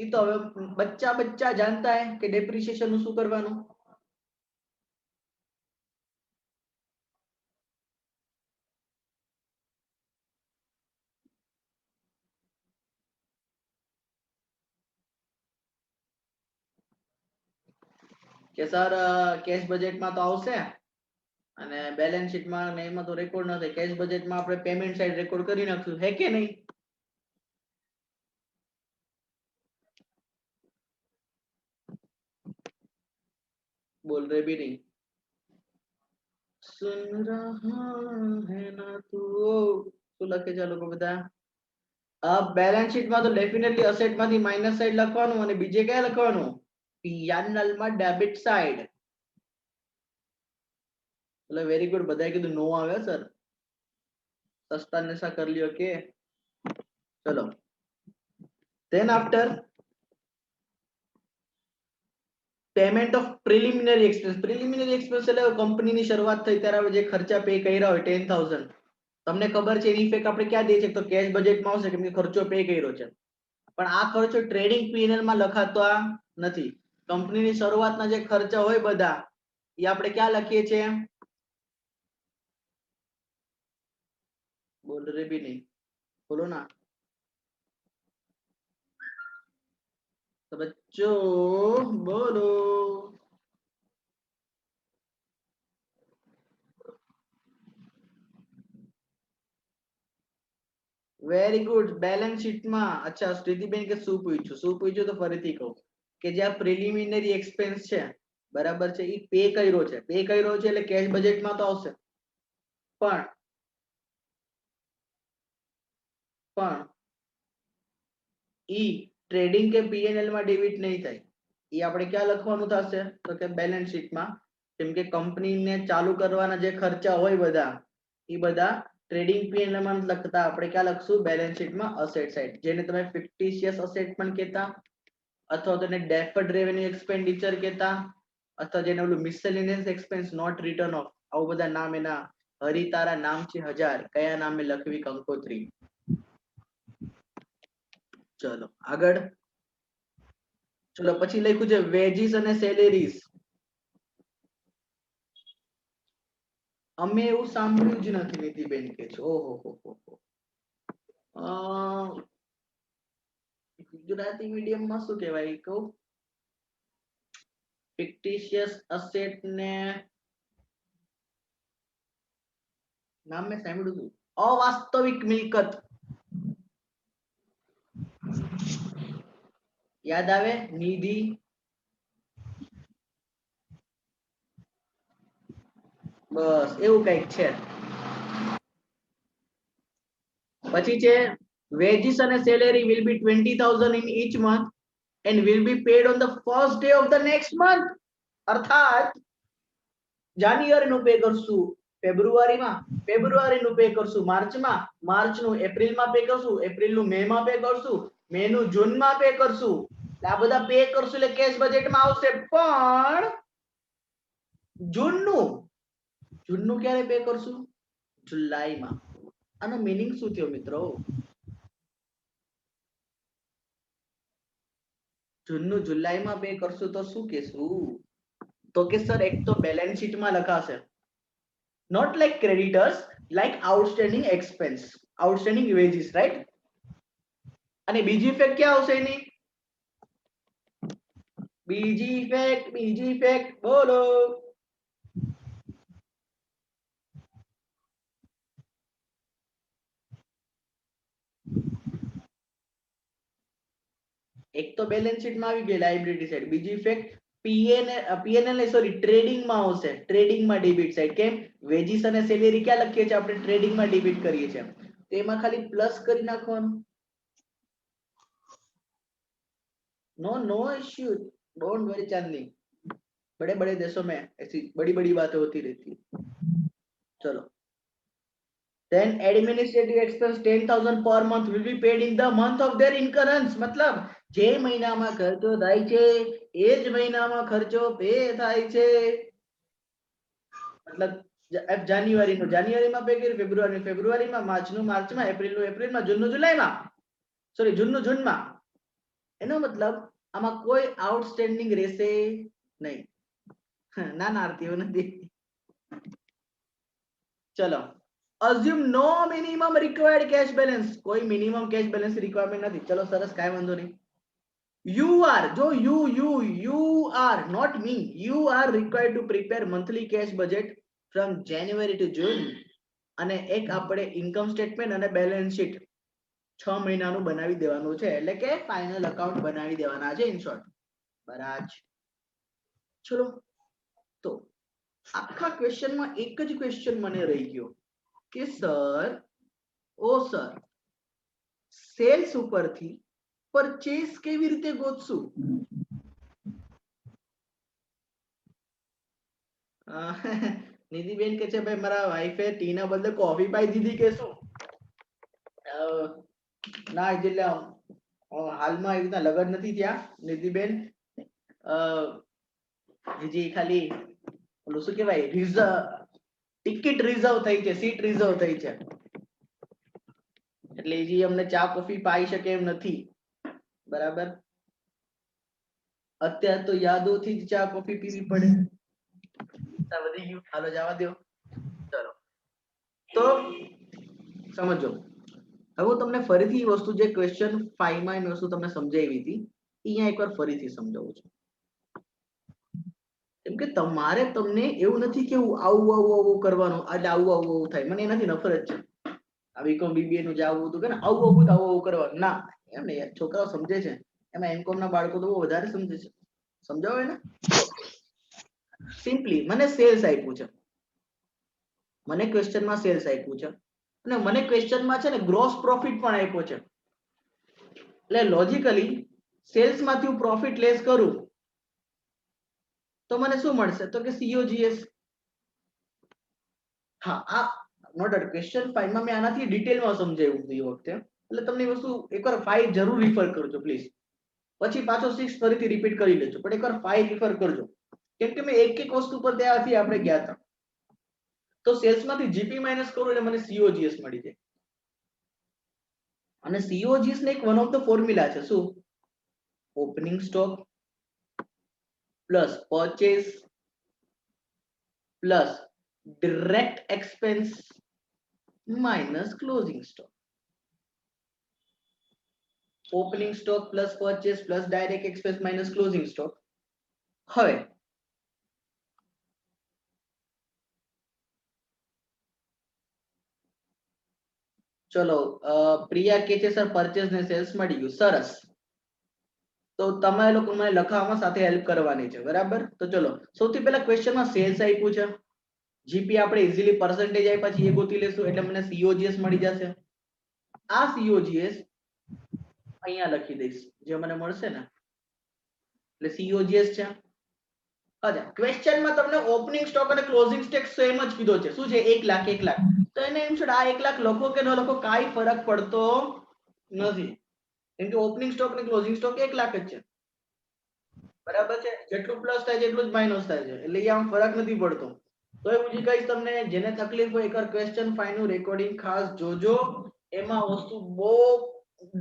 ઈ તો હવે બચ્ચા જાણતા હે કે ડેપ્રિસિએશન નું શું કરવાનું. કે સર કેશ બજેટમાં તો આવશે અને બેલેન્સ શીટમાં ને એમાં તો રેકોર્ડ ન થાય. કેશ બજેટમાં આપણે પેમેન્ટ સાઈડ રેકોર્ડ કરી નાખશું, હે કે નહીં? બોલ રે भी नहीं सुन रहा है ना तू. શું લખે છે આ લોકો બધા? બેલેન્સ શીટમાં તો ડેફિનેટલી અસેટ માંથી માઇનસ સાઈડ લખવાનું અને બીજે ક્યાં લખવાનું? પીએનએલ માં ડેબિટ સાઈડ. એટલે વેરી ગુડ, બધાએ કીધું નો આવે સર. સસ્તા નશા कर लियो के. ચલો then after payment of preliminary expense. Preliminary expense એટલે કંપનીની શરૂઆત થઈ ત્યારે જે ખર્ચા પે કર્યા હોય 10,000. તમને ખબર છે એની ઇફેક્ટ આપણે ક્યાં દઈએ છીએ? તો કેશ બજેટમાં આવશે કેમ કે ખર્ચો પે કર્યો છે. પણ આ ખર્ચો ટ્રેડિંગ પીએનએલ માં લખાતો નથી. કંપનીની શરૂઆતના જે ખર્ચા હોય બધા એ આપણે ક્યાં લખીએ છીએ? બોલ રે भी नहीं, બોલો ના તો બચ્ચો બોલો. Very good. બેલેન્સ શીટમાં અચ્છા સ્તુતિબેન કે શું પૂછ્યું તો ફરીથી કહું કે જે આ પ્રિલિમિનરી એક્સપેન્સ છે બરાબર છે, એ પે કર્યો છે. પે કર્યો છે એટલે કેશ બજેટમાં તો આવશે. પણ ઈ ટ્રેડિંગ કે પીએનએલ માં ડેબિટ નહીં થાય. ઈ આપણે ક્યાં લખવાનું થશે? તો કે બેલેન્સ શીટમાં. કેમ કે કંપનીને ચાલુ કરવાના જે ખર્ચા હોય બધા એ બધા ટ્રેડિંગ પીએનએલ માં લખતા આપણે ક્યાં લખશું? બેલેન્સ શીટમાં અસેટ સાઈડ, જેને તમે ફિક્ટિશિયસ અસેટ પણ કહેતા, અથવા તો એને ડેફર્ડ રેવન્યુ એક્સપેન્ડિચર કહેતા, અથવા જેને ઓલું miscellaneous expense note return of, આવું બધા નામ એના હરિતારા નામ છે 1000. કયા નામે લખવી કંકોત્રી? ચલો આગળ. ચલો પછી લખ્યું છે વેજીસ અને સેલેરીઝ. અમે એવું સાંભળ્યું જ નથી. નીતિબેન કે છે ઓહો હો ગુજરાતી મીડિયમમાં શું કહેવાય કહું? ફિક્ટિશિયસ અસેટ ને નામ મેં સાંભળ્યું હતું, અવાસ્તવિક મિલકત. યાદ આવે? નિધિ. બસ એવું કઈક છે. પછી છે wages અને salary will be 20,000 in each month and will be paid on the first day of the next month. અર્થાત જાન્યુઆરીનું પે કરશું ફેબ્રુઆરીમાં, ફેબ્રુઆરીનું પે કરશું માર્ચમાં, માર્ચનું એપ્રિલમાં પે કરશું, એપ્રિલનું મેમાં પે કરશું, મેનું જૂનમાં પે કરશું. આ બધા પે કરશું એટલે કેશ બજેટમાં આવશે. પણ જૂનનું ક્યારે પે કરશું? જુલાઈમાં. આનો મીનિંગ શું થયો મિત્રો? જૂનનું જુલાઈમાં પે કરશું તો શું કહેશું? તો કે સર એક તો બેલેન્સ શીટમાં લખાશે not like creditors, like outstanding expense, outstanding wages, right? અને બીજી ઇફેક્ટ ક્યાં આવશે એની? બીજી ઇફેક્ટ બોલો. એક તો બેલેન્સ શીટ માં આવી ગઈ લાયબિલિટી સાઈડ, બીજી ઇફેક્ટ પીએનએલ સોરી ટ્રેડિંગ માં આવશે, ટ્રેડિંગ માં ડેબિટ સાઈડ. કેમ? વેજીસ અને સેલેરી ક્યાં લખીએ છીએ આપણે? ટ્રેડિંગ માં ડેબિટ કરીએ છીએ, તો એમાં ખાલી પ્લસ કરી નાખવાનું. नो इश्यू, डोंट वरी चांदनी, बड़े बड़े देशों में ऐसी बड़ी बड़ी बातें होती रहती है. चलो, then administrative expense 10,000 per month will be paid in the month of their incurrence. मतलब જે મહિનામાં ખર્ચો થાય છે એ જ મહિનામાં ખર્ચો પે થાય છે. मतलब જાન્યુઆરીનું જાન્યુઆરીમાં પે કર્યું, ફેબ્રુઆરીમાં, માર્ચનું માર્ચમાં, એપ્રિલનું એપ્રિલમાં, જૂનનું જુલાઈમાં, સોરી જૂનનું જૂનમાં. એનો મતલબ આમાં કોઈ આઉટસ્ટેન્ડિંગ રહેશે નહીં. ના ના આરતીઓ નથી. ચલો, assume no minimum required cash balance. કોઈ મિનિમમ કેશ બેલેન્સ રિક્વાયરમેન્ટ નથી. ચલો સરસ, કાંઈ વાંધો નહીં. you are જો you are not me, you are required to prepare monthly cash budget from January to June. અને એક આપણે ઇન્કમ સ્ટેટમેન્ટ અને બેલેન્સ શીટ 6 મહિનાનું બનાવી દેવાનું છે, એટલે કે ફાઇનલ અકાઉન્ટ બનાવી દેવાના છે ઇન શોર્ટ. બરાબર. ચલો, તો આખા ક્વેશ્ચનમાં એક જ ક્વેશ્ચન મને રહી ગયો કે સર સેલ્સ ઉપરથી પરચેસ કેવી રીતે ગોતશું? નિધિબેન કે છે ભાઈ મારા વાઈફે ટી ના બદલે કોફી પાઈ દીધી કે શું? ના એટલે હાલમાં એવી રીતના લગન નથી થયા નિધિબેન. હજી ખાલી ઓલું શું કહેવાય, ટિકિટ રિઝર્વ થઈ છે, સીટ રિઝર્વ થઈ છે, એટલે હજી અમને ચા કોફી પાઈ શકે એમ નથી. બરાબર. અત્યારે તો યાદોથી જ ચા કોફી પીવી પડે. વધી ગયું, હાલો જવા દો. ચલો, તો સમજો. હવે હું તમને ફરીથી એ વસ્તુ જે ક્વેશ્ચન 5 માં એ વસ્તુ તમને સમજાવી હતી અહીંયા એકવાર ફરીથી સમજાવું છું. કેમ કે તમારે તમને એવું નથી કે આવું કરવાનું એટલે આવું થાય. મને એનાથી નફરત છે. આ બીકોમ બીબીએ નું જે આવું હતું કે ને આવું કરવાનું ના, એમ ને યાર, છોકરાઓ સમજે છે, એમાં એમકોમ ના બાળકો તો બહુ વધારે સમજે છે. સમજાવો ને. સિમ્પલી મને સેલ્સ આપ્યું છે, મને ક્વેશ્ચનમાં સેલ્સ આપ્યું છે, અને મને ક્વેશ્ચનમાં છે ને ગ્રોસ પ્રોફિટ પણ આપ્યો છે. એટલે લોજિકલી સેલ્સ માંથી હું પ્રોફિટ લેસ કરું તો મને શું મળશે? તો કે COGS. હા, આ નોટ ક્વેશ્ચન 5 માં મેં આનાથી ડિટેલમાં સમજાવ્યું હતું એ વખતે, એટલે તમને એ વસ્તુ એકવાર 5 જરૂર રિફર કરજો પ્લીઝ. પછી પાછો 6 ફરીથી રિપીટ કરી લેજો, પણ એકવાર 5 રિફર કરજો, કેમ કે મેં એક વસ્તુ પર ત્યાંથી આપણે ગયા હતા. તો સેલ્સ માંથી જીપી માઇનસ કરું એટલે મને COGS મળી જાય. અને COGS ને એક વન ઓફ ધ ફોર્મ્યુલા છે. શું? Opening stock plus purchase plus direct expense minus closing stock. Opening stock plus purchase plus direct expense minus closing stock. હવે ચલો, પ્રિયા કે છે સર પરચેસ ને સેલ્સ મળી ગયું. સરસ. તો તમે લોકો મને લખાવવામાં સાથે હેલ્પ કરવાની છે. બરાબર. તો ચલો, સૌથી પહેલા ક્વેશ્ચનમાં સેલ્સ આપ્યું છે, જીપી આપણે ઇઝીલી પર્સન્ટેજ આપ્યા છે એ ગોતી લેશું, એટલે મને COGS મળી જશે. આ COGS અહીંયા લખી દઈશ, જે મને મળશે ને, એટલે COGS છે. અચ્છા, ક્વેશ્ચનમાં તમને ઓપનિંગ સ્ટોક અને ક્લોઝિંગ સ્ટોક સેમ જ કીધો છે. શું છે? 1 લાખ 1 લાખ. તો એને એમ છે આ 1 લાખ લખો કે ન લખો કાઈ ફરક પડતો નથી, કેમ કે ઓપનિંગ સ્ટોક અને ક્લોઝિંગ સ્ટોક 1 લાખ જ છે. બરાબર છે. જેટલું પ્લસ થાય છે એટલું જ માઇનસ થાય છે, એટલે આમ ફરક નથી પડતો. તો એ હું કહીશ તમને, જેને તકલીફ હોય એકવાર ક્વેશ્ચન 5 નું રેકોર્ડિંગ ખાસ જોજો. એમાં વસ્તુ બહુ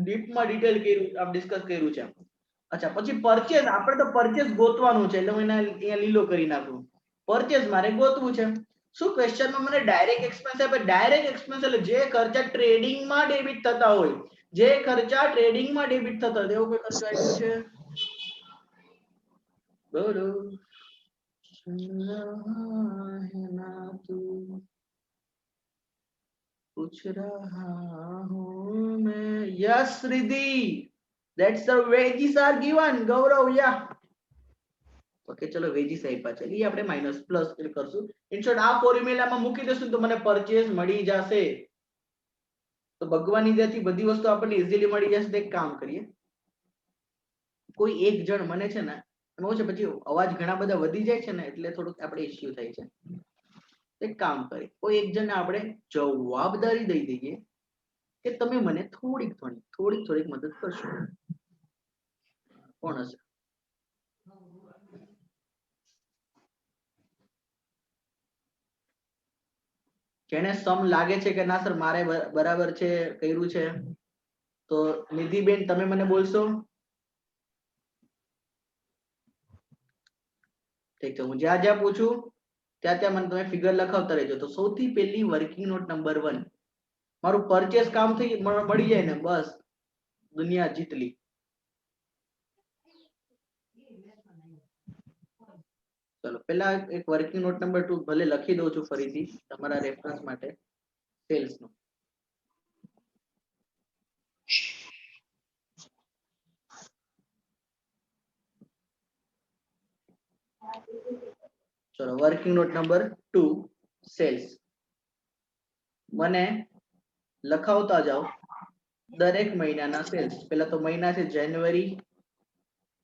ડીપમાં ડિટેલ કર્યું, આપ ડિસ્કસ કર્યું છે. અચ્છા, પછી પરચેસ. આપણે તો પરચેસ ગોતવાનું છે, એટલે હું અહીંયા લીલો કરી નાખું. પરચેસ મારે ગોતવું છે. શું ક્વેશ્ચનમાં મને ડાયરેક્ટ એક્સપેન્સ આપે? ડાયરેક્ટ એક્સપેન્સ એટલે જે ખર્ચા ટ્રેડિંગમાં ડેબિટ થતા હોય, જે ખર્ચા ટ્રેડિંગમાં ડેબિટ થતા હોય એવો કોઈ ખર્ચો આપ્યો છે? करो सुन रहा है ना तू पूछ रहा हूँ मैं yes Riddhi that's the wages are given गौरव या ઓકે ચલો વેજીસ આપ્યા છે એ આપણે માઈનસ પ્લસ કરશું ઇનશોર્ટ આ ફોર્મ્યુલામાં મૂકી દેશું તો મને પરચેસ મળી જશે તો ભગવાનની દયાથી બધી વસ્તુ આપણને ઈઝીલી મળી જશે તો એક કામ કરીએ કોઈ એક જણ મને છે ને એમાં છે પછી અવાજ ઘણા બધા વધી જાય છે ને એટલે થોડુંક આપણે ઇશ્યુ થાય છે એક કામ કરીએ કોઈ એક જણને આપણે જવાબદારી દઈ દઈએ કે તમે મને થોડીક મદદ કરશો કોણ હશે જેને સમ લાગે છે કે ના સર મારે બરાબર છે કર્યું છે તો નિધિબેન તમે મને બોલશો ઠીક છે હું જ્યાં જ્યાં પૂછું ત્યાં મને તમે ફિગર લખાવતા રહેજો તો સૌથી પહેલી વર્કિંગ નોટ નંબર 1 મારું પરચેસ કામ થઈ મળી જાય ને બસ દુનિયા જીતલી ચલો પહેલા એક વર્કિંગ નોટ નંબર 2 ભલે લખી દઉં છું ફરીથી તમારા રેફરન્સ માટે સેલ્સ નો ચલો વર્કિંગ નોટ નંબર 2 સેલ્સ મને લખાવતા જાઓ દરેક મહિનાના સેલ્સ પહેલા તો મહિના છે જાન્યુઆરી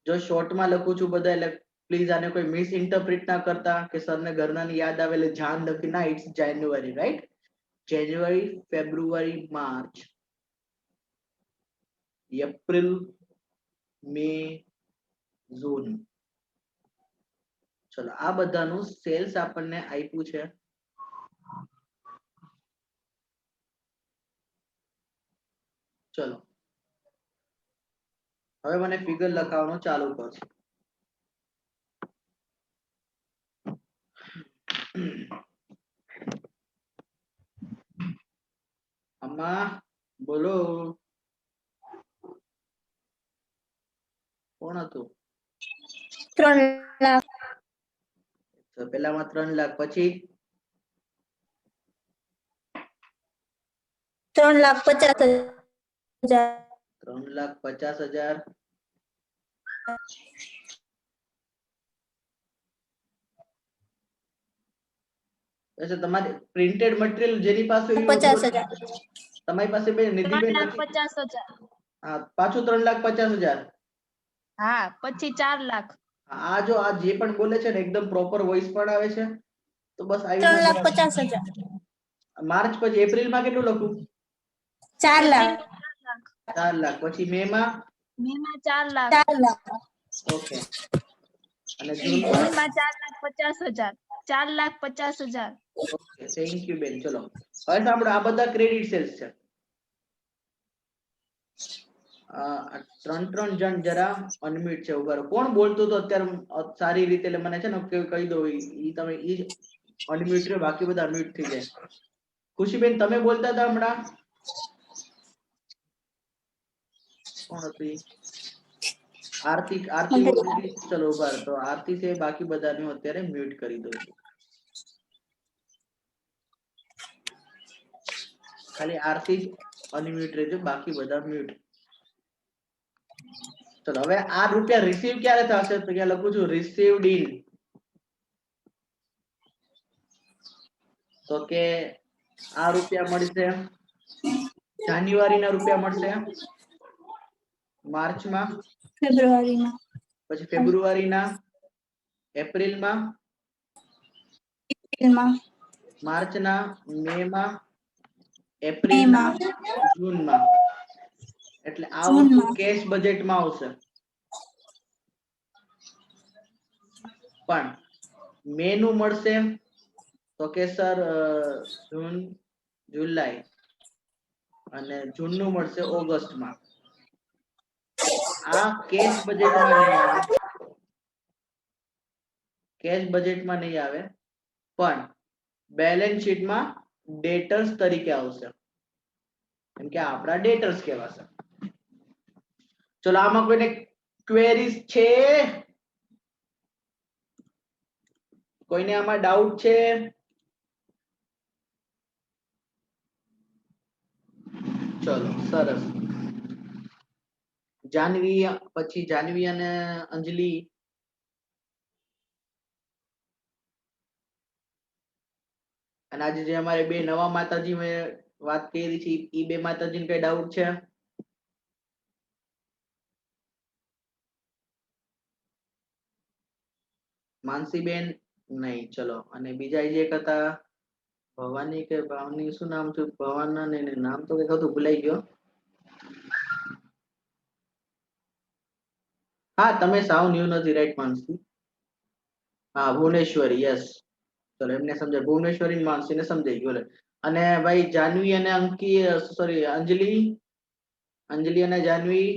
જો શોર્ટમાં લખું છું બધા એટલે પ્લીઝ આને કોઈ મિસ ઇન્ટરપ્રિટ ના કરતા કે સરને ઘરનાની યાદ આવે એટલે જાન લખી ના it's January right January February March April May June ચલો આ બધાનું સેલ્સ આપણને આપ્યું છે ચલો હવે મને ફિગર લખાવવાનું ચાલુ કરશે અમ્મા બોલો કોણ હતું 3 લાખ તો પેલામાં 3 લાખ પછી 3,50,000 3,50,000 એટલે તમારી પ્રિન્ટેડ મટીરીયલ જેની પાસે 50,000 તમારી પાસે બે નિધિબેન 3,50,000 હા પાછું 3,50,000 હા પછી 4 લાખ આ જો આ જે પણ બોલે છે ને એકદમ પ્રોપર વોઇસ પણ આવે છે તો બસ આવી 3,50,000 માર્ચ પછી એપ્રિલ માં કેટલું લખું 4 લાખ 4 લાખ પછી મે માં 4 લાખ 4 લાખ ઓકે અને જૂનમાં 4,50,000 4,50,000 ઓકે થેન્ક યુ બેન ચલો હવે સાંભળો આ બધા ક્રેડિટ સેલ્સ છે ત્રણ જણ જરા અનમ્યુટ છે ઉભા રહો કોણ બોલતું તો અત્યારે સારી રીતે એટલે મને છે ને કહી દો ઈ તમે ઈ અનમ્યુટ રહ્યો બાકી બધા અનમ્યુટ થઈ જાય ખુશીબેન તમે બોલતા હતા હમણાં કોણ હતી આરતી બોલતી ચલો ઉભા રહો તો આરતી છે બાકી બધાને હું અત્યારે મ્યુટ કરી દઉં છું ખાલી આરતી જ અનમ્યુટ રહેજો બાકી બધા મ્યુટ ચલો હવે આ રૂપિયા રિસીવ ક્યારે થશે તો ત્યાં લખું છું રિસીવ્ડ ઇન તો કે આ રૂપિયા મળશે જાન્યુઆરી ના રૂપિયા મળશે માર્ચમાં ફેબ્રુઆરીમાં પછી ફેબ્રુઆરીના એપ્રિલમાં માર્ચના મેમાં એપ્રિલના જૂનમાં એટલે આ વસ્તુ કેશ બજેટમાં આવશે પણ મેનું મળશે તો કે સર જૂન જુલાઈ અને જૂનનું મળશે ઓગસ્ટમાં આ કેશ બજેટમાં નહીં આવે કેશ બજેટમાં નહીં આવે પણ બેલેન્સ શીટમાં ડેટર્સ તરીકે આવશે કેમ કે આપણા ડેટર્સ કહેવાશે ચલો આમાં કોઈને ક્વેરીઝ છે કોઈને આમાં ડાઉટ છે? ચલો સરસ. જાનવી, પછી જાનવી અને અંજલિ. અને આજે જે અમારે બે નવા માતાજી મેં વાત કરી છે એ બે માતાજીને કઈ ડાઉટ છે? માનસીબેન નહીં. ચલો, અને બીજા જે હતા ભવાની કે ભાવની, શું નામ છે? ભવાના ને નામ તો કઈક હતું, ભૂલાઈ ગયો. હા, તમે સાવ ન્યુ નથી, રાઈટ માનસી. હા, ભુવનેશ્વરી, યસ. ચલો, એમને સમજાય, ભુવનેશ્વરી ને માનસીને સમજાઈ ગયું. અને ભાઈ જાનવી અને અંકી, સોરી અંજલિ, અંજલિ અને જાનવી.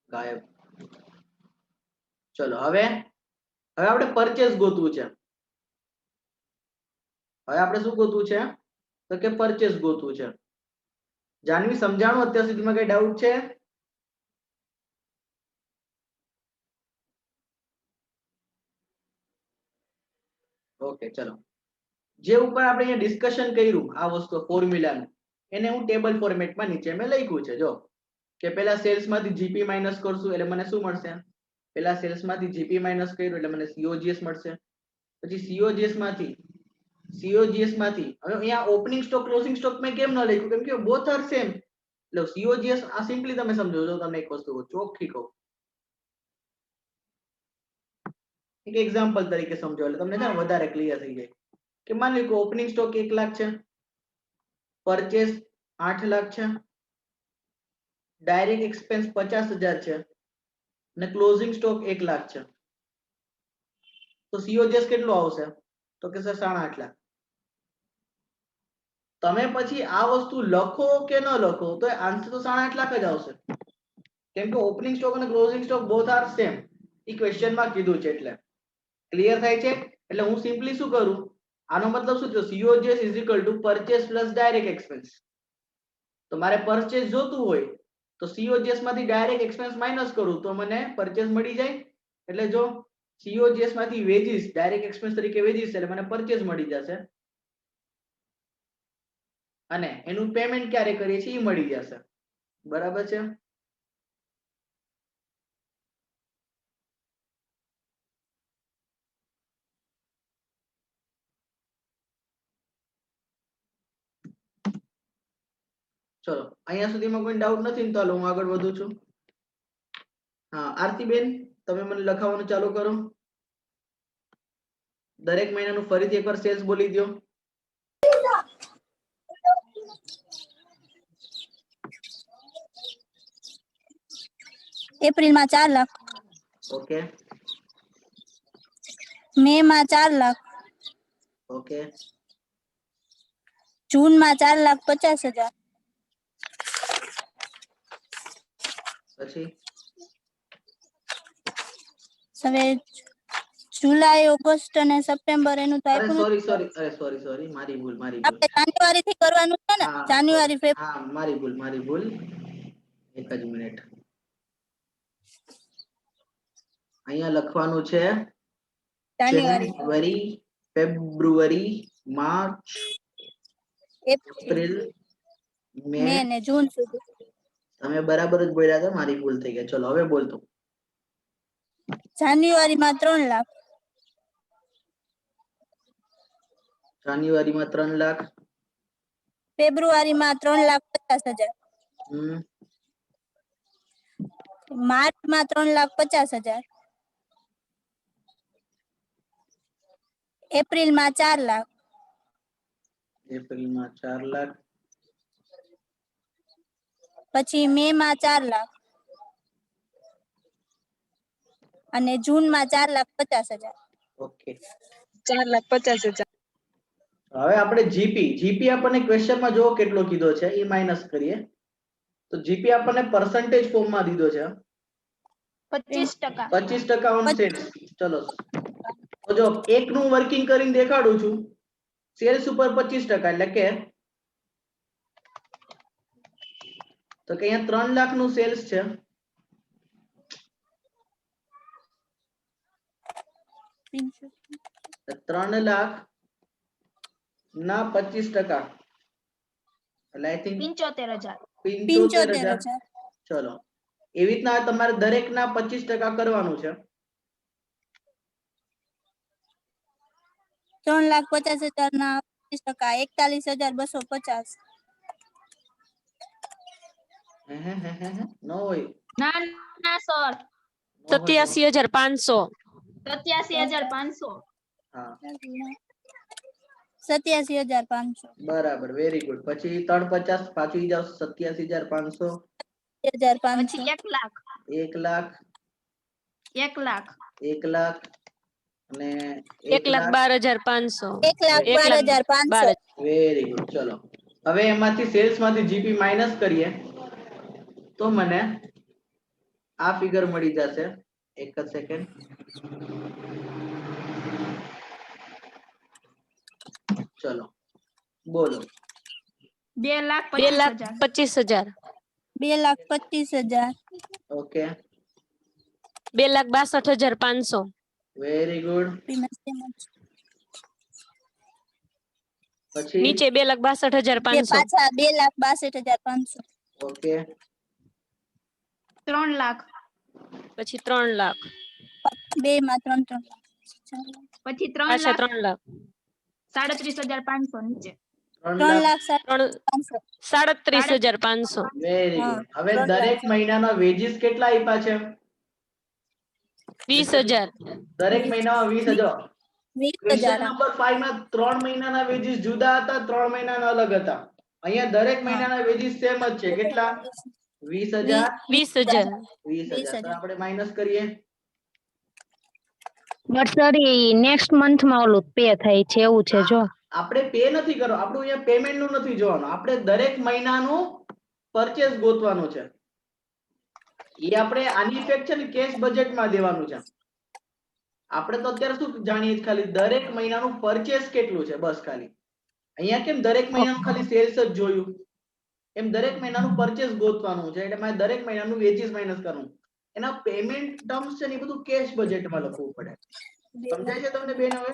ગાયબ. ચલો, હવે આપણે પરચેસ ગોતવું છે. હવે આપણે શું ગોતવું છે? તો કે પરચેસ ગોતવું છે. જાનવી, સમજાણું અત્યાર સુધીમાં કઈ ડાઉટ છે? ઓકે, ચલો. જે ઉપર આપણે અહીંયા ડિસ્કશન કર્યું આ વસ્તુ ફોર્મ્યુલાનું, એને હું ટેબલ ફોર્મેટમાં નીચે મેં લખ્યું છે. જો કે પેલા સેલ્સ માંથી જીપી માઇનસ કરશું એટલે મને શું મળશે? પેલા સેલ્સ માંથી જીપી માઇનસ કર્યું એટલે મને સીઓજીએસ મળશે. પછી સીઓજીએસ માંથી હવે અહીંયા ઓપનિંગ સ્ટોક ક્લોઝિંગ સ્ટોક મેં કેમ ન લખ્યું? કેમ કે બોથ આર સેમ. એટલે સીઓજીએસ આ સિમ્પલી તમે સમજો. જો તમને એક વસ્તુ ચોખ્ખી કહું, એક એક્ઝામ્પલ તરીકે સમજો એટલે તમને છે ને વધારે ક્લિયર થઈ જાય. કે માની લો કે ઓપનિંગ સ્ટોક 1 લાખ છે, પરચેસ 8 લાખ છે, ડાયરેક્ટ એક્સપેન્સ 50,000 છે અને ક્લોઝિંગ સ્ટોક 1 લાખ છે. તો સીઓજીએસ કેટલો આવશે? તો કે સર 8.5 લાખ. તમે પછી આ વસ્તુ લખો કે ન લખો તો આન્સર તો 8.5 લાખ જ આવશે. કેમ કે ઓપનિંગ સ્ટોક અને closing stock both are same. ઈ ક્વેશ્ચનમાં કીધું છે. એટલે ક્લિયર થાય છે? એટલે હું સિમ્પલી શું કરું, આનો મતલબ શું થયો? COGS is equal to purchase plus direct expense. તો મારે પરચેસ જોતું હોય તો COGS માંથી ડાયરેક્ટ એક્સપેન્સ માઇનસ કરું તો મને પરચેસ મળી જાય. એટલે જો COGS માંથી વેજીસ ડાયરેક્ટ એક્સપેન્સ તરીકે વેજીસ એટલે મને પરચેસ મળી જશે. અને એનું પેમેન્ટ ક્યારે કરીએ છીએ એ મળી જશે. બરાબર છે? ચલો, અહીંયા સુધીમાં કોઈ ડાઉટ નથી ને? તો હાલો હું આગળ વધું છું. હા, આરતીબેન, તમે મને લખાવવાનું ચાલુ કરો. દરેક મહિનાનું ફરીથી એકવાર સેલ્સ બોલી દો. એપ્રિલમાં 4 લાખ, ઓકે મેમાં 4 લાખ, ઓકે જૂનમાં 4,50,000, પછી હવે જુલાઈ, ઓગસ્ટ અને સપ્ટેમ્બર એનું તો અરે આપ્યું સોરી નથી. સોરી અરે સોરી સોરી મારી ભૂલ આપણે જાન્યુઆરી થી કરવાનું છે ને? હા જાન્યુઆરી, હા મારી ભૂલ. એક જ મિનિટ. અહીંયા લખવાનું છે જાન્યુઆરી, ફેબ્રુઆરી, માર્ચ, એપ્રિલ, મે મે ને જૂન સુધી. તમે બરાબર જ બોલ્યા હતા, મારી ભૂલ થઈ ગઈ. ચલો હવે બોલતો. જાન્યુઆરીમાં 3 લાખ, જાન્યુઆરીમાં 3 લાખ, ફેબ્રુઆરીમાં 3,50,000, માર્ચમાં 3,50,000, એપ્રિલમાં 4 લાખ, એપ્રિલમાં 4 લાખ, પછી મેમાં 4 લાખ અને જૂનમાં 4,50,000. ઓકે 4,50,000. હવે આપણે જીપી આપણને ક્વેશ્ચનમાં જો કેટલો કીધો છે એ માઇનસ કરીએ. તો જીપી આપણને પર્સન્ટેજ ફોર્મમાં દીધો છે 25%. 25% ઓન સેલ્સ. ચલો, તો જો એકનું વર્કિંગ કરીને દેખાડું છું. સેલ્સ ઉપર 25% એટલે કે તો કે અહીંયા 3 લાખ નું સેલ્સ છે 3 લાખ ના 25%. એટલે આઈ થિંક 75,000. 75,000. ચલો એવી રીતના તમારે દરેક ના 25% કરવાનું છે. 3,50,000 ના 25%, 41,250. ન હોય. ના ના સર, ન હોય. 87,500. 87,500. હા 87,500. બરાબર, વેરી ગુડ. પછી 350 પાછું ઈ જાવ 87,500. 1,500. પછી 1 લાખ. 1 લાખ 1 લાખ. 1 લાખ અને 1 લાખ. 1,12,500. 1,12,500. Very good. ચલો હવે એમાંથી સેલ્સ માંથી જીપી માઇનસ કરીએ તો મને આ ફિગર મળી જશે. એક જ સેકન્ડ. ચલો બોલો. 2,25,000. 2,25,000. 2,25,000. ઓકે 2,62,500. Very good. પછી નીચે 2,62,500. પાછા 2,62,500. ઓકે 3 લાખ. પછી 3 લાખ. બે માં 3 લાખ. પછી 3 પાછા લાખ 3 લાખ. 37,500 નીચે. 3 લાખ. 3,500. 37,500. વેરી હા, ગુડ. હવે 3 લાખ. દરેક મહિનાના વેજીસ કેટલા આપ્યા છે? 20,000. દરેક મહિનામાં 20,000. ક્વેશ્ચન 20,000. નંબર 5 માં 3 મહિનાના વેજીસ જુદા હતા, 3 મહિનાના અલગ હતા. અહીંયા દરેક મહિનાના વેજીસ સેમ જ છે. કેટલા? 20,000. 20,000. 20,000. તો આપણે માઇનસ કરીએ. બટ સર ઈ નેક્સ્ટ મંથમાં ઓલું પે થાય છે એવું છે જો. આપણે પે નથી કરો, આપણું અહીંયા પેમેન્ટ નું નથી જોવાનું. આપણે દરેક મહિનાનું પરચેસ ગોતવાનું છે. એ આપણે આની ઇફેક્ટ છે ને કેશ બજેટમાં દેવાનું છે. આપણે તો અત્યારે શું જાણીએ છીએ, ખાલી દરેક મહિનાનું પરચેસ કેટલું છે બસ ખાલી. અહીંયા કેમ દરેક મહિનાનું ખાલી સેલ્સ જ જોયું, એમ દરેક મહિનાનું પરચેસ ગોતવાનું છે. એટલે મારે દરેક મહિનાનું વેજીસ માઇનસ કરવું. એના પેમેન્ટ ટર્મ્સ છે ને એ બધું કેશ બજેટમાં લખવું પડે. સમજાય છે તમને બેન? હવે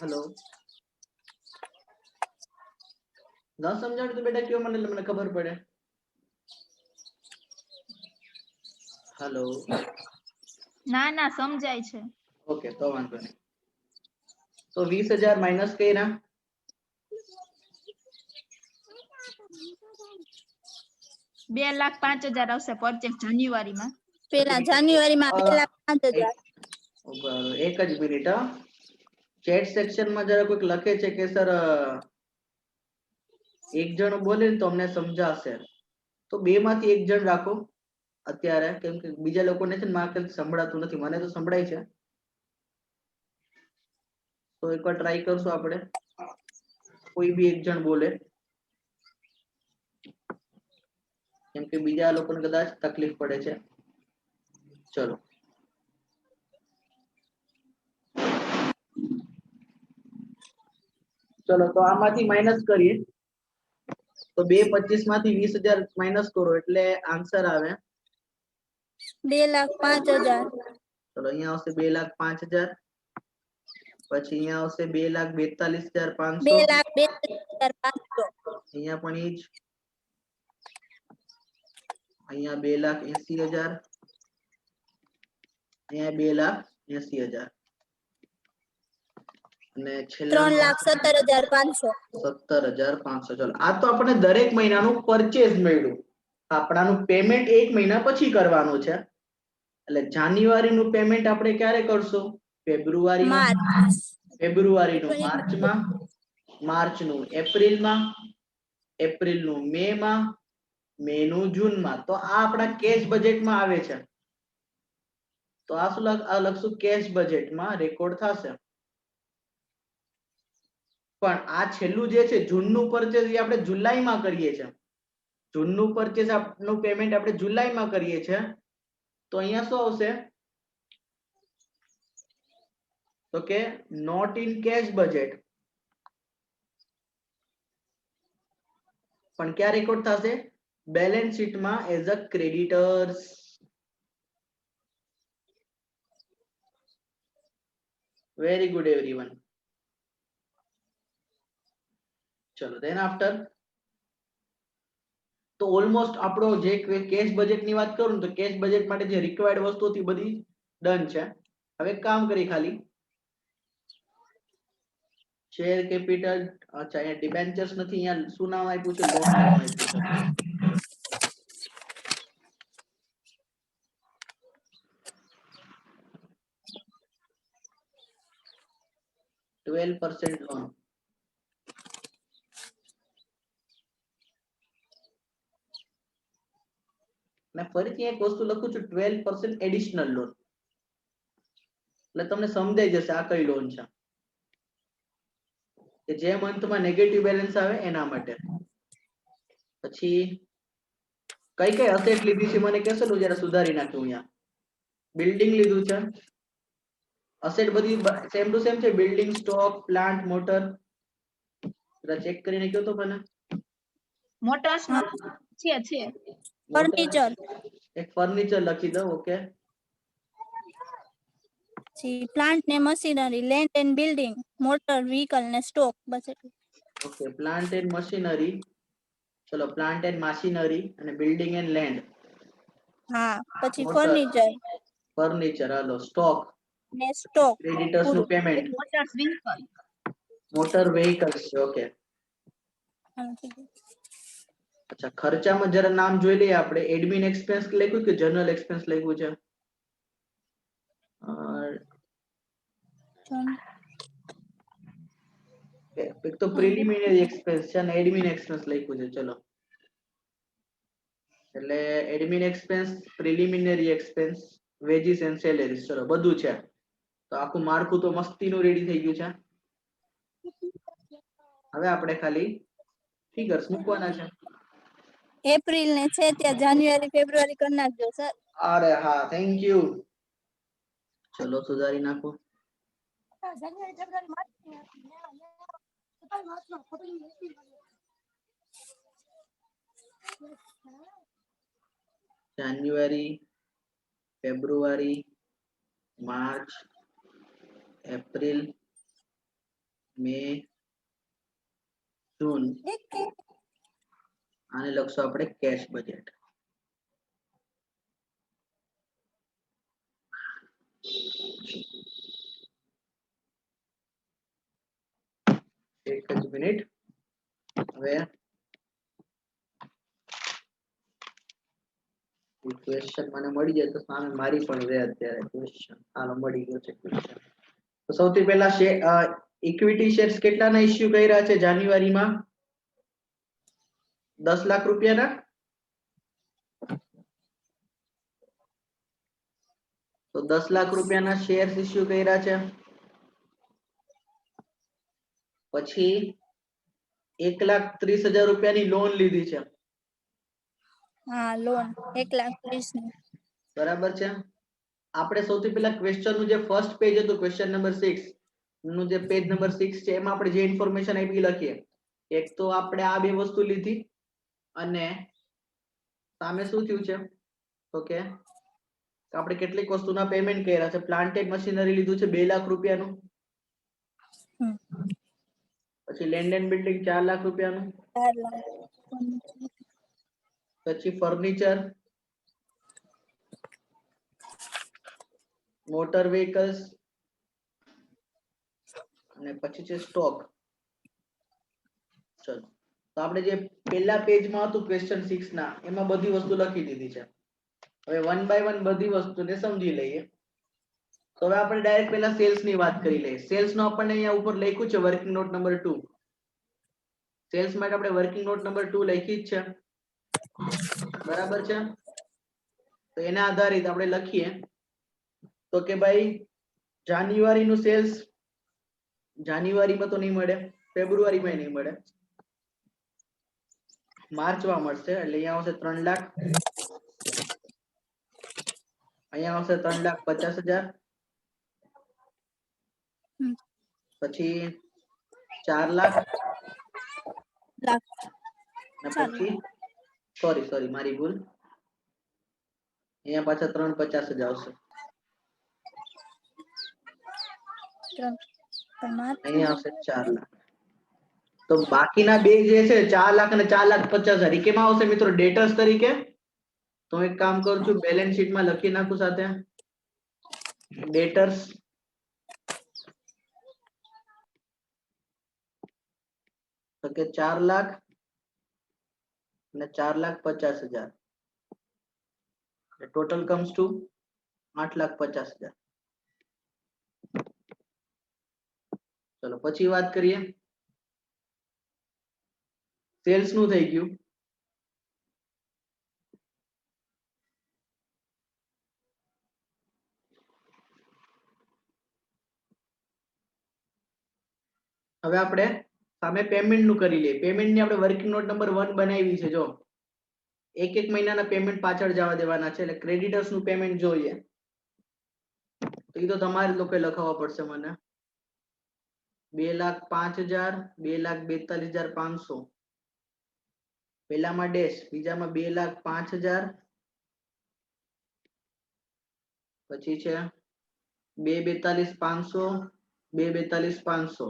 હેલો, ન સમજાણું તો બેટા કયો મને, એટલે મને ખબર પડે. હેલો. ના ના સમજાય છે. ઓકે, તો વાંધો નહીં. તો 20,000 માઇનસ કર્યા. 2,05,000 આવશે પરચેસ જાન્યુઆરીમાં. પેલા જાન્યુઆરીમાં 2,05,000. એક જ મિનિટ. ચેટ સેક્શનમાં જરા કોઈક લખે છે કે સર એક જણ બોલે ને તો અમને સમજાશે, તો બે માંથી એક જણ રાખો અત્યારે, કેમ કે બીજા લોકોને છે ને માર્કેટ સંભળાતું નથી. મને તો સંભળાય છે. તો એકવાર ટ્રાય કરશું આપણે. કોઈ બી એક જણ બોલે, કેમ કે બીજા લોકોને કદાચ તકલીફ પડે છે. ચલો ચલો તો આમાંથી માઇનસ કરીએ. તો 2,25,000 માંથી 20,000 માઇનસ કરો એટલે આન્સર આવે 2,05,000. ચલો અહીંયા આવશે 2,05,000. પછી અહીંયા આવશે 2,42,500. 2,42,500. અહીંયા પણ ઈ જ. અહીંયા 2,80,000. અહીંયા 2,80,000. અને છેલ્લા 3,17,500. 17,500. ચલો આ તો આપણે દરેક મહિનાનું પરચેસ મળ્યું. આપણાનું પેમેન્ટ એક મહિના પછી કરવાનું છે. એટલે જાન્યુઆરીનું પેમેન્ટ આપણે ક્યારે કરશું? ફેબ્રુઆરીમાં. ફેબ્રુઆરીનું માર્ચમાં, માર્ચનું એપ્રિલમાં, એપ્રિલનું મેમાં, મેનું જૂનમાં. તો આ આપણા કેશ બજેટમાં આવે છે. તો આ શું લખશું? કેશ બજેટમાં રેકોર્ડ થશે. પણ આ છેલ્લું જે છે જૂનનું પરચેસ, એ આપણે જુલાઈમાં કરીએ છીએ. જૂનનું પરચેસ નું પેમેન્ટ આપણે જુલાઈમાં કરીએ છીએ. તો અહીંયા શું આવશે? તો કે નોટ ઇન કેશ બજેટ. પણ ક્યાં રેકોર્ડ થશે? બેલેન્સ શીટમાં as a creditors. Very good everyone. ચલો then after તો ઓલમોસ્ટ આપણો જે કેશ બજેટ ની વાત કરું ને તો કેશ બજેટ માટે જે રિક્વાયર્ડ વસ્તુ હતી બધી ડન છે. હવે એક કામ કરી ખાલી શેર કેપિટલ, અચ્છા અહીંયા ડિબેન્ચર્સ નથી, અહીંયા શું નામ આપ્યું છે? લોન નામ આપ્યું છે. 12% લોન. મેં ફરીથી એક વસ્તુ લખું છું 12% એડિશનલ લોન, એટલે તમને સમજાઈ જશે આ કઈ લોન છે કે જે મંથમાં નેગેટિવ બેલેન્સ આવે એના માટે. પછી કઈ કઈ અસેટ લીધી છે મને કહેશો તો જરા સુધારી નાખ્યું. અહીંયા બિલ્ડિંગ લીધું છે, અસેટ બધી સેમ ટુ સેમ છે, બિલ્ડિંગ, સ્ટોક, પ્લાન્ટ, મોટર. જરા ચેક કરીને કહો તો મને. મોટર્સ છે ફર્નિચર, એક ફર્નિચર લખી દો. ઓકે, પછી પ્લાન્ટ ને machinery, land and building, motor, vehicle ને સ્ટોક. બસ એટલું. Okay, plant and machinery. ચલો, પ્લાન્ટ એન્ડ મશીનરી અને બિલ્ડિંગ એન્ડ લેન્ડ. હા, પછી મોટર, ફર્નિચર હાલો, સ્ટોક, ને સ્ટોક. ક્રેડિટર્સ નું payment, motors vehicle. Motor vehicles છે. ઓકે, અચ્છા ખર્ચામાં જરા નામ જોઈ લઈએ આપણે. એડમિન એક્સપેન્સ લખ્યું કે જનરલ એક્સપેન્સ લખ્યું છે? એક તો પ્રિલિમિનરી એક્સપેન્સ છે અને એડમિન એક્સપેન્સ લખ્યું છે. ચલો, એટલે admin expense, preliminary expense, wages and salaries. ચલો બધું છે. તો આખું માળખું તો મસ્તીનું રેડી થઈ ગયું છે. હવે આપણે ખાલી ફિગર્સ મૂકવાના છે. એપ્રિલ ને છે ત્યાં જાન્યુઆરી ફેબ્રુઆરી કરી નાખજો સર. અરે હા, થેન્ક યુ. ચલો સુધારી નાખો. જાન્યુઆરી, ફેબ્રુઆરી, માર્ચ, એપ્રિલ, મે, જૂન. આને લખશું આપણે કેશ બજેટ. એક જ મિનિટ. હવે ક્વેશ્ચન મને મળી જાય તો સામે મારી પણ રહે અત્યારે ક્વેશ્ચન. હાલો, મળી ગયો છે ક્વેશ્ચન. તો સૌથી પહેલા ઇક્વિટી શેર્સ કેટલાના ઇશ્યુ કર્યા છે જાન્યુઆરીમાં? 10 લાખ રૂપિયાના. તો 10 લાખ રૂપિયાના શેર્સ ઇશ્યુ કર્યા છે. પછી 1,30,000 રૂપિયાની લોન લીધી છે. હા, લોન 1,30,000 ની. બરાબર છે. આપણે સૌથી પહેલા ક્વેશ્ચન નું જે ફર્સ્ટ પેજ હતું, ક્વેશ્ચન નંબર 6 નું જે પેજ નંબર 6 છે એમાં આપણે જે ઇન્ફોર્મેશન આપી લખીએ. એક તો આપણે આ બે વસ્તુ લીધી અને સામે શું થયું છે ઓકે, આપણે કેટલીક વસ્તુના પેમેન્ટ કર્યા છે. પ્લાન્ટ એન્ડ મશીનરી લીધું છે 2 લાખ રૂપિયાનું. પછી લેન્ડ એન્ડ બિલ્ડિંગ 4 લાખ રૂપિયાનું. 4 લાખ. પછી ફર્નિચર, મોટર વ્હીકલ્સ અને પછી છે સ્ટોક. ચલો, તો આપણે જે પહેલા પેજમાં હતું ક્વેશ્ચન 6 ના એમાં બધી વસ્તુ લખી દીધી છે. હવે વન બાય વન બધી વસ્તુને સમજી લઈએ. તો હવે આપણે ડાયરેક્ટ પહેલા સેલ્સ ની વાત કરી લઈએ. સેલ્સ નો આપણને અહીંયા ઉપર લખ્યું છે વર્કિંગ નોટ નંબર 2. સેલ્સ માટે આપણે વર્કિંગ નોટ નંબર 2 લખી જ છે. બરાબર છે. તો એના આધારિત આપણે લખીએ તો કે ભાઈ જાન્યુઆરી નું સેલ્સ જાન્યુઆરીમાં તો નહીં મળે, ફેબ્રુઆરીમાં નહીં મળે, માર્ચમાં મળશે. એટલે અહીંયા આવશે 3 લાખ, અહીંયા આવશે 3,50,000, પછી 4 લાખ અને પછી સોરી મારી ભૂલ, અહીંયા પાછા 3,50,000 આવશે. પણ માથું અહીં આવશે 4 લાખ. તો બાકીના બે જે છે 4 લાખ અને 4,50,000 એ કેમાં આવશે મિત્રો? ડેટર્સ તરીકે. તો એક કામ કરું છું, બેલેન્સ શીટમાં લખી નાખું સાથે ડેટર્સ. તો કે 4 લાખ અને 4,50,000. Total comes to 8,50,000. ચલો પછી વાત કરીએ. સેલ્સ નું થઈ ગયું. હવે આપણે સામે પેમેન્ટ નું કરી લઈએ. પેમેન્ટ ની આપણે વર્કિંગ નોટ નંબર 1 બનાવી છે. જો એક મહિનાના પેમેન્ટ પાછળ જવા દેવાના છે, એટલે ક્રેડિટર્સ નું પેમેન્ટ જોઈએ. તો એ તો તમારે લોકોએ લખાવવા પડશે મને. 2,05,000, 2,42,500. પહેલામાં ડેશ, બીજામાં 2,05,000, પછી છે 2,42,500, 2,42,500.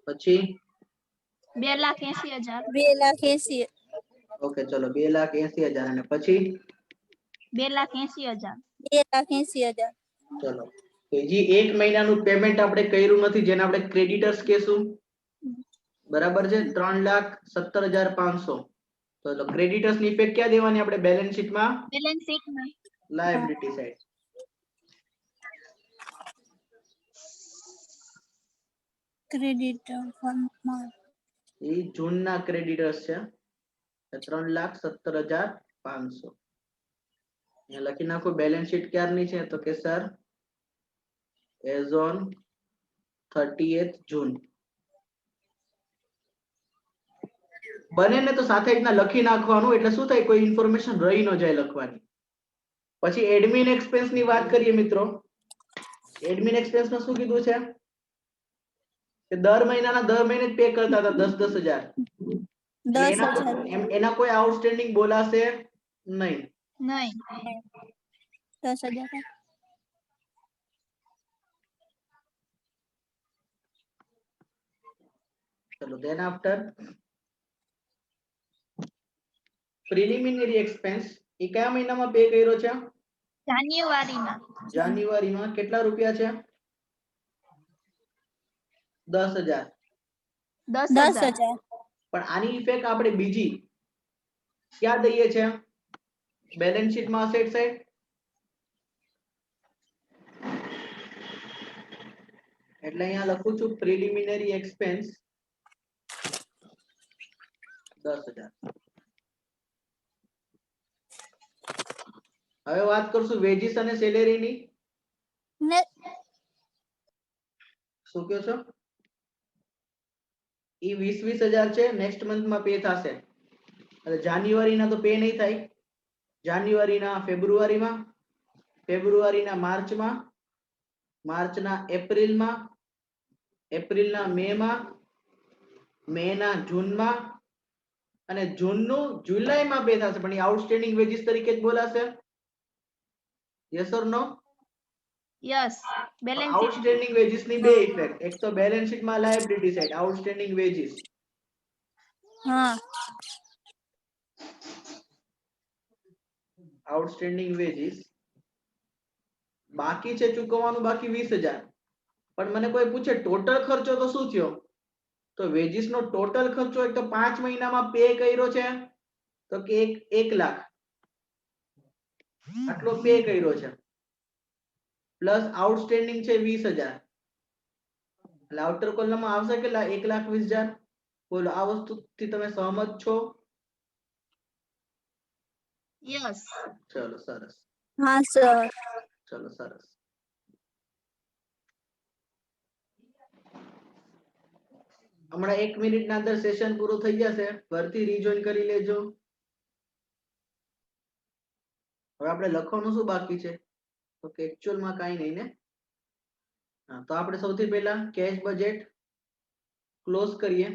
પછી 2,80,000. 2,80,000. ઓકે ચલો 2,80,000 અને પછી 2,80,000. 2,80,000. ચલો હજી એક મહિનાનું પેમેન્ટ આપણે કર્યું નથી, જેને આપણે ક્રેડિટર્સ કહેશું. બરાબર છે. 3,17,500. તો ક્રેડિટર્સ ની ઇફેક્ટ ક્યાં દેવાની આપણે? બેલેન્સ શીટમાં, બેલેન્સ શીટમાં. Liability side. ક્રેડિટ ફંડમાં એ જૂનના ક્રેડિટર્સ છે. 3,17,500. અહીંયા લખી નાખો બેલેન્સ શીટ ક્યારની છે? તો કે સર એઝ ઓન 30th જૂન. બને ને તો સાથે રીતના લખી નાખવાનું, એટલે શું થાય, કોઈ ઇન્ફોર્મેશન રહી ન જાય લખવાની. પછી એડમિન એક્સપેન્સ ની વાત કરીએ મિત્રો. એડમિન એક્સપેન્સ માં શું કીધું છે કે દર મહિને પે કરતા હતા 10,000. એટલે 10,000. એના કોઈ આઉટસ્ટેન્ડિંગ બોલાશે નહીં. નહીં. 10,000. ચલો then after પ્રિલિમિનરી એક્સપેન્સ એ કયા મહિનામાં પે કર્યો છે? જાન્યુઆરીમાં. જાન્યુઆરીમાં. કેટલા રૂપિયા છે? 10,000. 10,000. 10,000. પણ આની ઇફેક્ટ આપણે બીજી ક્યાં દઈએ છે? બેલેન્સ શીટમાં અસેટ સાઈડ. એટલે અહીંયા લખું છું પ્રિલિમિનરી એક્સપેન્સ 10,000. હવે વાત કરશું વેજીસ અને સેલેરીની. ને શું કહો છો? ઈ 20,000 છે. નેક્સ્ટ મંથમાં પે થશે. એટલે જાન્યુઆરીના તો પે નહીં થાય. જાન્યુઆરીના ફેબ્રુઆરીમાં, ફેબ્રુઆરીના માર્ચમાં, માર્ચના એપ્રિલમાં, એપ્રિલના મેમાં, મેના જૂનમાં અને જૂનનું જુલાઈમાં પે થશે. પણ એ આઉટસ્ટેન્ડિંગ વેજીસ તરીકે જ બોલાશે. Yes or no? Yes. Balance sheet. Outstanding wages ની બે ઇફેક્ટ. એક તો બેલેન્સ શીટમાં લાયબિલિટી સાઈડ આઉટસ્ટેન્ડિંગ વેજીસ. હા આઉટસ્ટેન્ડિંગ વેજીસ બાકી છે ચૂકવવાનું, બાકી 20,000. પણ મને કોઈ પૂછે ટોટલ ખર્ચો તો શું થયો? તો વેજીસ નો ટોટલ ખર્ચો એક તો 5 મહિનામાં પે કર્યો છે તો કે 1 લાખ આટલો પે કર્યો છે, પ્લસ આઉટસ્ટેન્ડિંગ છે 20,000. એટલે આઉટર કોલમમાં આવશે કેટલા? 1,20,000. બોલો આ વસ્તુથી તમે સહમત છો? યસ. ચલો સરસ. હા સર. ચલો સરસ. હમણાં 1 મિનિટના અંદર સેશન પૂરું થઈ જશે. ફરીથી રીજોઈન કરી લેજો. હવે આપણે લખવાનું શું બાકી છે? તો કે એકચ્યુઅલમાં કાંઈ નહીં ને. હા, તો આપણે સૌથી પહેલા કેશ બજેટ ક્લોઝ કરીએ.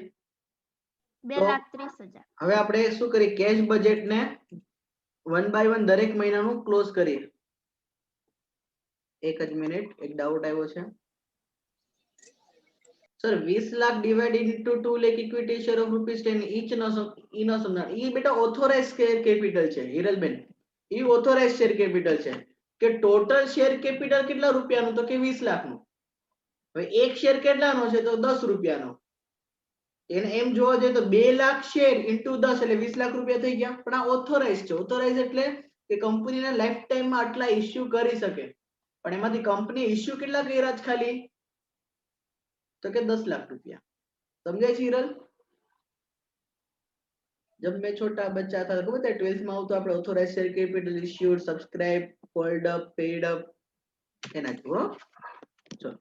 2,30,000. હવે આપણે શું કરીએ કેશ બજેટ ને 1 by 1 દરેક મહિનાનું ક્લોઝ કરીએ. એક જ મિનિટ, એક ડાઉટ આવ્યો છે sir. 20 lakh divided into 2 lakh equity share of ₹10 each નો સમજાણ. ઈ બેટા ઓથોરાઇઝ શેર કેપિટલ છે હિરલબેન, ઈ ઓથોરાઇઝ શેર કેપિટલ છે કે ટોટલ શેર કેપિટલ કેટલા રૂપિયાનું, તો કે 20 લાખનું. હવે એક શેર કેટલાનો છે, તો 10 રૂપિયાનો. એને એમ જોવા જોઈએ તો 2 લાખ શેર ઇન્ટુ 10 એટલે 20 લાખ રૂપિયા થઈ ગયા. પણ આ ઓથોરાઇઝ છે. ઓથોરાઇઝ એટલે કે કંપનીના લાઈફ ટાઈમમાં આટલા ઇશ્યુ કરી શકે. પણ એમાંથી કંપની ઇશ્યુ કેટલા કર્યા છે ખાલી, તો કે 10 લાખ રૂપિયા. સમજાય છે હિરલ? जब मैं छोटा बच्चा था, खबर है 12th में આવતો આપણે authorise share capital issued, subscribed, called up, paid up એના જો. ચલો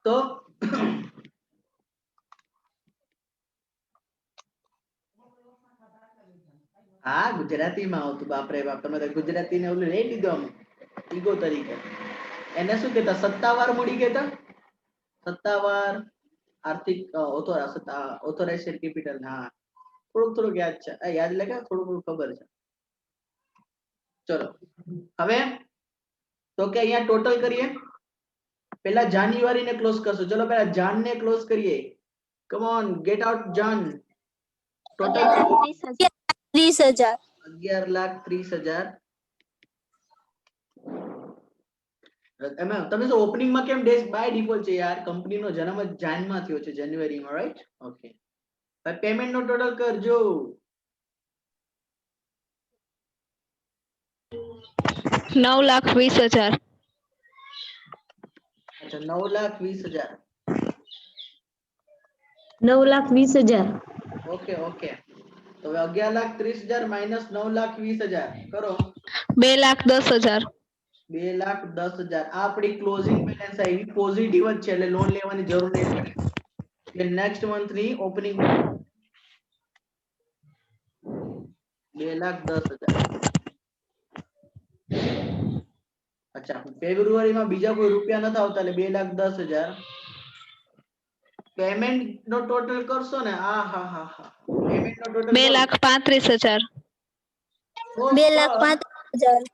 તો હા ગુજરાતીમાં આવતું. બાપરે બાપ, તમે તો ગુજરાતીને ઓલું લઈ લીધું આમ ઈગો તરીકે. એને શું કહેતા, સત્તાવાર મૂડી કહેતા? સત્તાવાર આર્થિક ઓથોરાઇઝ શેર કેપિટલ. હા થોડુંક યાદ છે, યાદ એટલે કે થોડું ખબર છે. ચલો હવે તો કે અહીંયા ટોટલ કરીએ. પહેલા જાન્યુઆરી ને ક્લોઝ કરશું. ચલો પહેલા જાન ને ક્લોઝ કરીએ. કમ ઓન, ગેટ આઉટ જાન. ટોટલ 11,30,000. 30,000. 11,30,000. એમાં તમે શું ઓપનિંગમાં કેમ ડેશ બાય ડિફોલ્ટ છે યાર? કંપનીનો જન્મ જ જાનમાં થયો છે, જાન્યુઆરીમાં, રાઈટ? ઓકે. હવે પેમેન્ટ નો ટોટલ કરજો. 9,20,000. અચ્છા 9,20,000. 9,20,000. Okay okay. તો હવે 11,30,000 માઇનસ 9,20,000 કરો. 2,10,000. 2,10,000. આ આપણી ક્લોઝિંગ બેલેન્સ આવી, પોઝિટિવ જ છે એટલે લોન લેવાની જરૂર નહીં પડે. એટલે નેક્સ્ટ મંથ ની ઓપનિંગ 2,10,000. અચ્છા ફેબ્રુઆરીમાં બીજા કોઈ રૂપિયા નથી આવતા એટલે 2,10,000. પેમેન્ટ નો ટોટલ કરશો ને, આ હા હા હા, પેમેન્ટ નો ટોટલ 2,35,000. 2,35,000.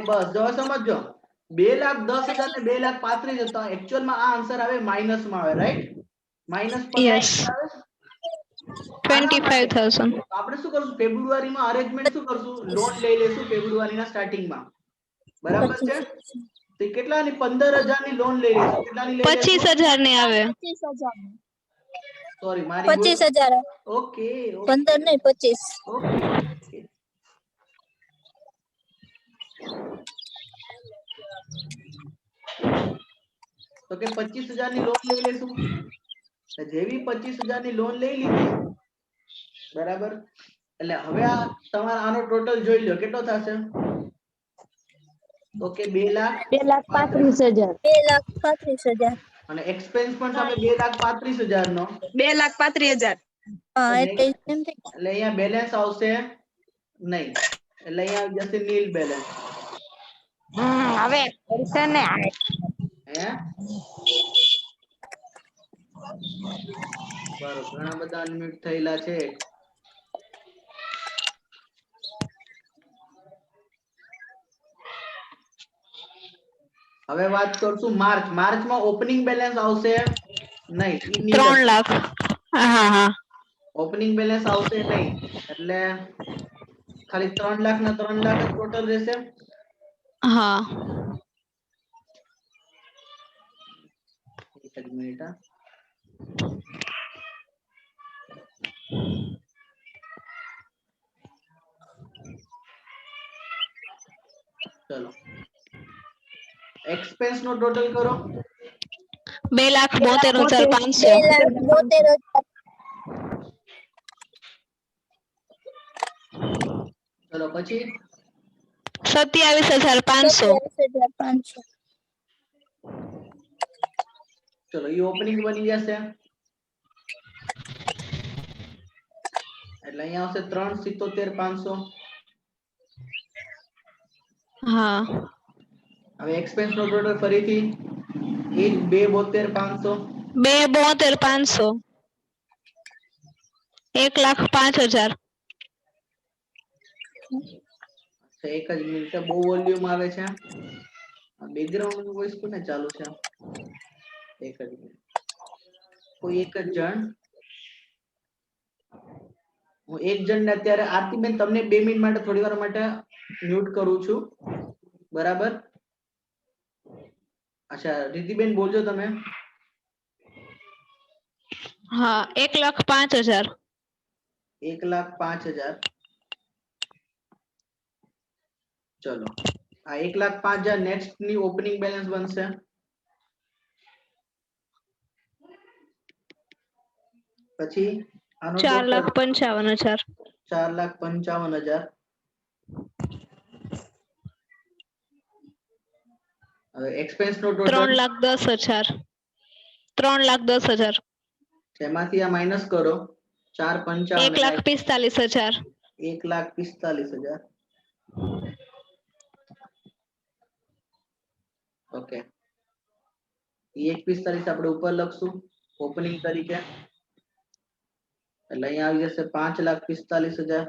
બસ જો સમજો. 2,10,000 ને 2,35,000 તો એકચ્યુઅલ માં આ આન્સર આવે માઇનસ માં આવે, રાઈટ? Minus Yes. 25,000. આપણે શું કરશું, ફેબ્રુઆરીમાં અરેન્જમેન્ટ શું કરશું, લોન લઈ લેશું ફેબ્રુઆરીના સ્ટાર્ટિંગમાં. બરાબર છે? તો કેટલાની 15,000 ની લોન લઈ લેશું. કેટલાની લઈ લેશું? 25,000 ને આવે. 25,000. સોરી મારી ભૂલ. 25,000. ઓકે 15 નહીં 25. ઓકે. તો કે 25,000 ની લોન લઈ લેશું. જેવી 25,000 ની લોન લઈ લીધી, બરાબર? એટલે હવે આ તમારા આનો ટોટલ જોઈ લો કેટલો થશે. તો કે 2,35,000. 2,35,000. અને એક્સપેન્સ પણ તમે 2,35,000 નો. 2,35,000. હા એટલે એમ થાય. એટલે અહીંયા બેલેન્સ આવશે નહીં, એટલે અહીંયા આવી જશે નીલ બેલેન્સ. હવે છે ને હે બરોબર, ઘણા બધા અનમ્યુટ થયેલા છે. હવે વાત કરશું માર્ચ. માર્ચમાં ઓપનિંગ બેલેન્સ આવશે નહીં. 3 લાખ. હા હા. ઓપનિંગ બેલેન્સ આવશે નહીં એટલે ખાલી 3 લાખ ના 3 લાખ જ ટોટલ રહેશે. હા. એક જ મિનિટ. ચલો એક્સપેન્સ નો ટોટલ કરો. 2,72,500. 2,72,000. ચલો પછી 27,500. 27,500. ચલો એ ઓપનિંગ બની જશે એટલે અહીંયા આવશે 3,77,500. હા. હવે એક્સપેન્સ નો ટોટલ ફરીથી એ 2,72,500. 2,72,500. 1,05,000 એક જ મિનિટ, બહુ વોલ્યુમ આવે છે. બેકગ્રાઉન્ડ વોઇસ કોને ચાલુ છે? એક જ મિનિટ, કોઈ એક જ જણ, હું એક જણને અત્યારે આરતીબેન તમને 2 મિનિટ માટે થોડી વાર માટે મ્યુટ કરું છું, બરાબર? અચ્છા રીતિબેન બોલજો તમે. હા 1,05,000 1,05,000. ચલો આ 1,05,000 નેક્સ્ટ ની ઓપનિંગ બેલેન્સ બનશે. પછી આનો ટોટલ 4,55,000 4,55,000. હવે એક્સપેન્સ નો ટોટલ 3,10,000 એમાંથી આ માઇનસ કરો. 4,55,000 1,45,000 1,45,000. ઓકે, 1,45 આપણે ઉપર લખશું ઓપનિંગ તરીકે, એટલે અહીંયા આવી જશે 5,45,000.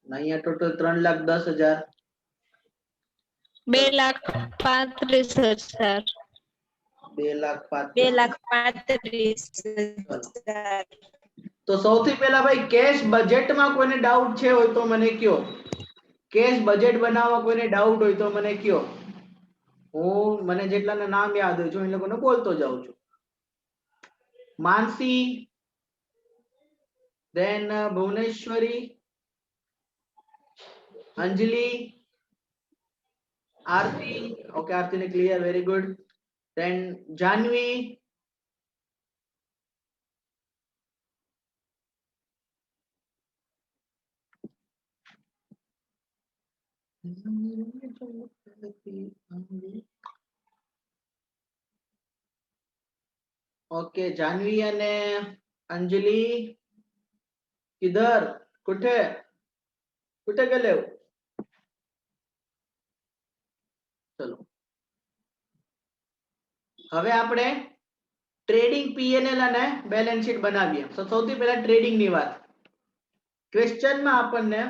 અહીંયા ટોટલ 3,10,000. 2,35,000 2,35,000. તો સૌથી પહેલા ભાઈ કેશ બજેટમાં કોઈને ડાઉટ છે હોય તો મને કયો. કેશ બજેટ બનાવવા કોઈને ડાઉટ હોય તો મને કયો. હું મને જેટલાના નામ યાદ હોય છે એ લોકોને બોલતો જાઉં છું. માનસી, then ભુવનેશ્વરી, અંજલિ, આરતી. ઓકે આરતી ને clear, very good. then Janvi, okay Janvi અને અંજલિ किधर कुठे कुठे गेले हो? ચલો હવે આપણે ટ્રેડિંગ પીએનએલ અને બેલેન્સ શીટ બનાવીએ. તો સૌથી પહેલા ટ્રેડિંગ ની વાત. ક્વેશ્ચન માં આપણને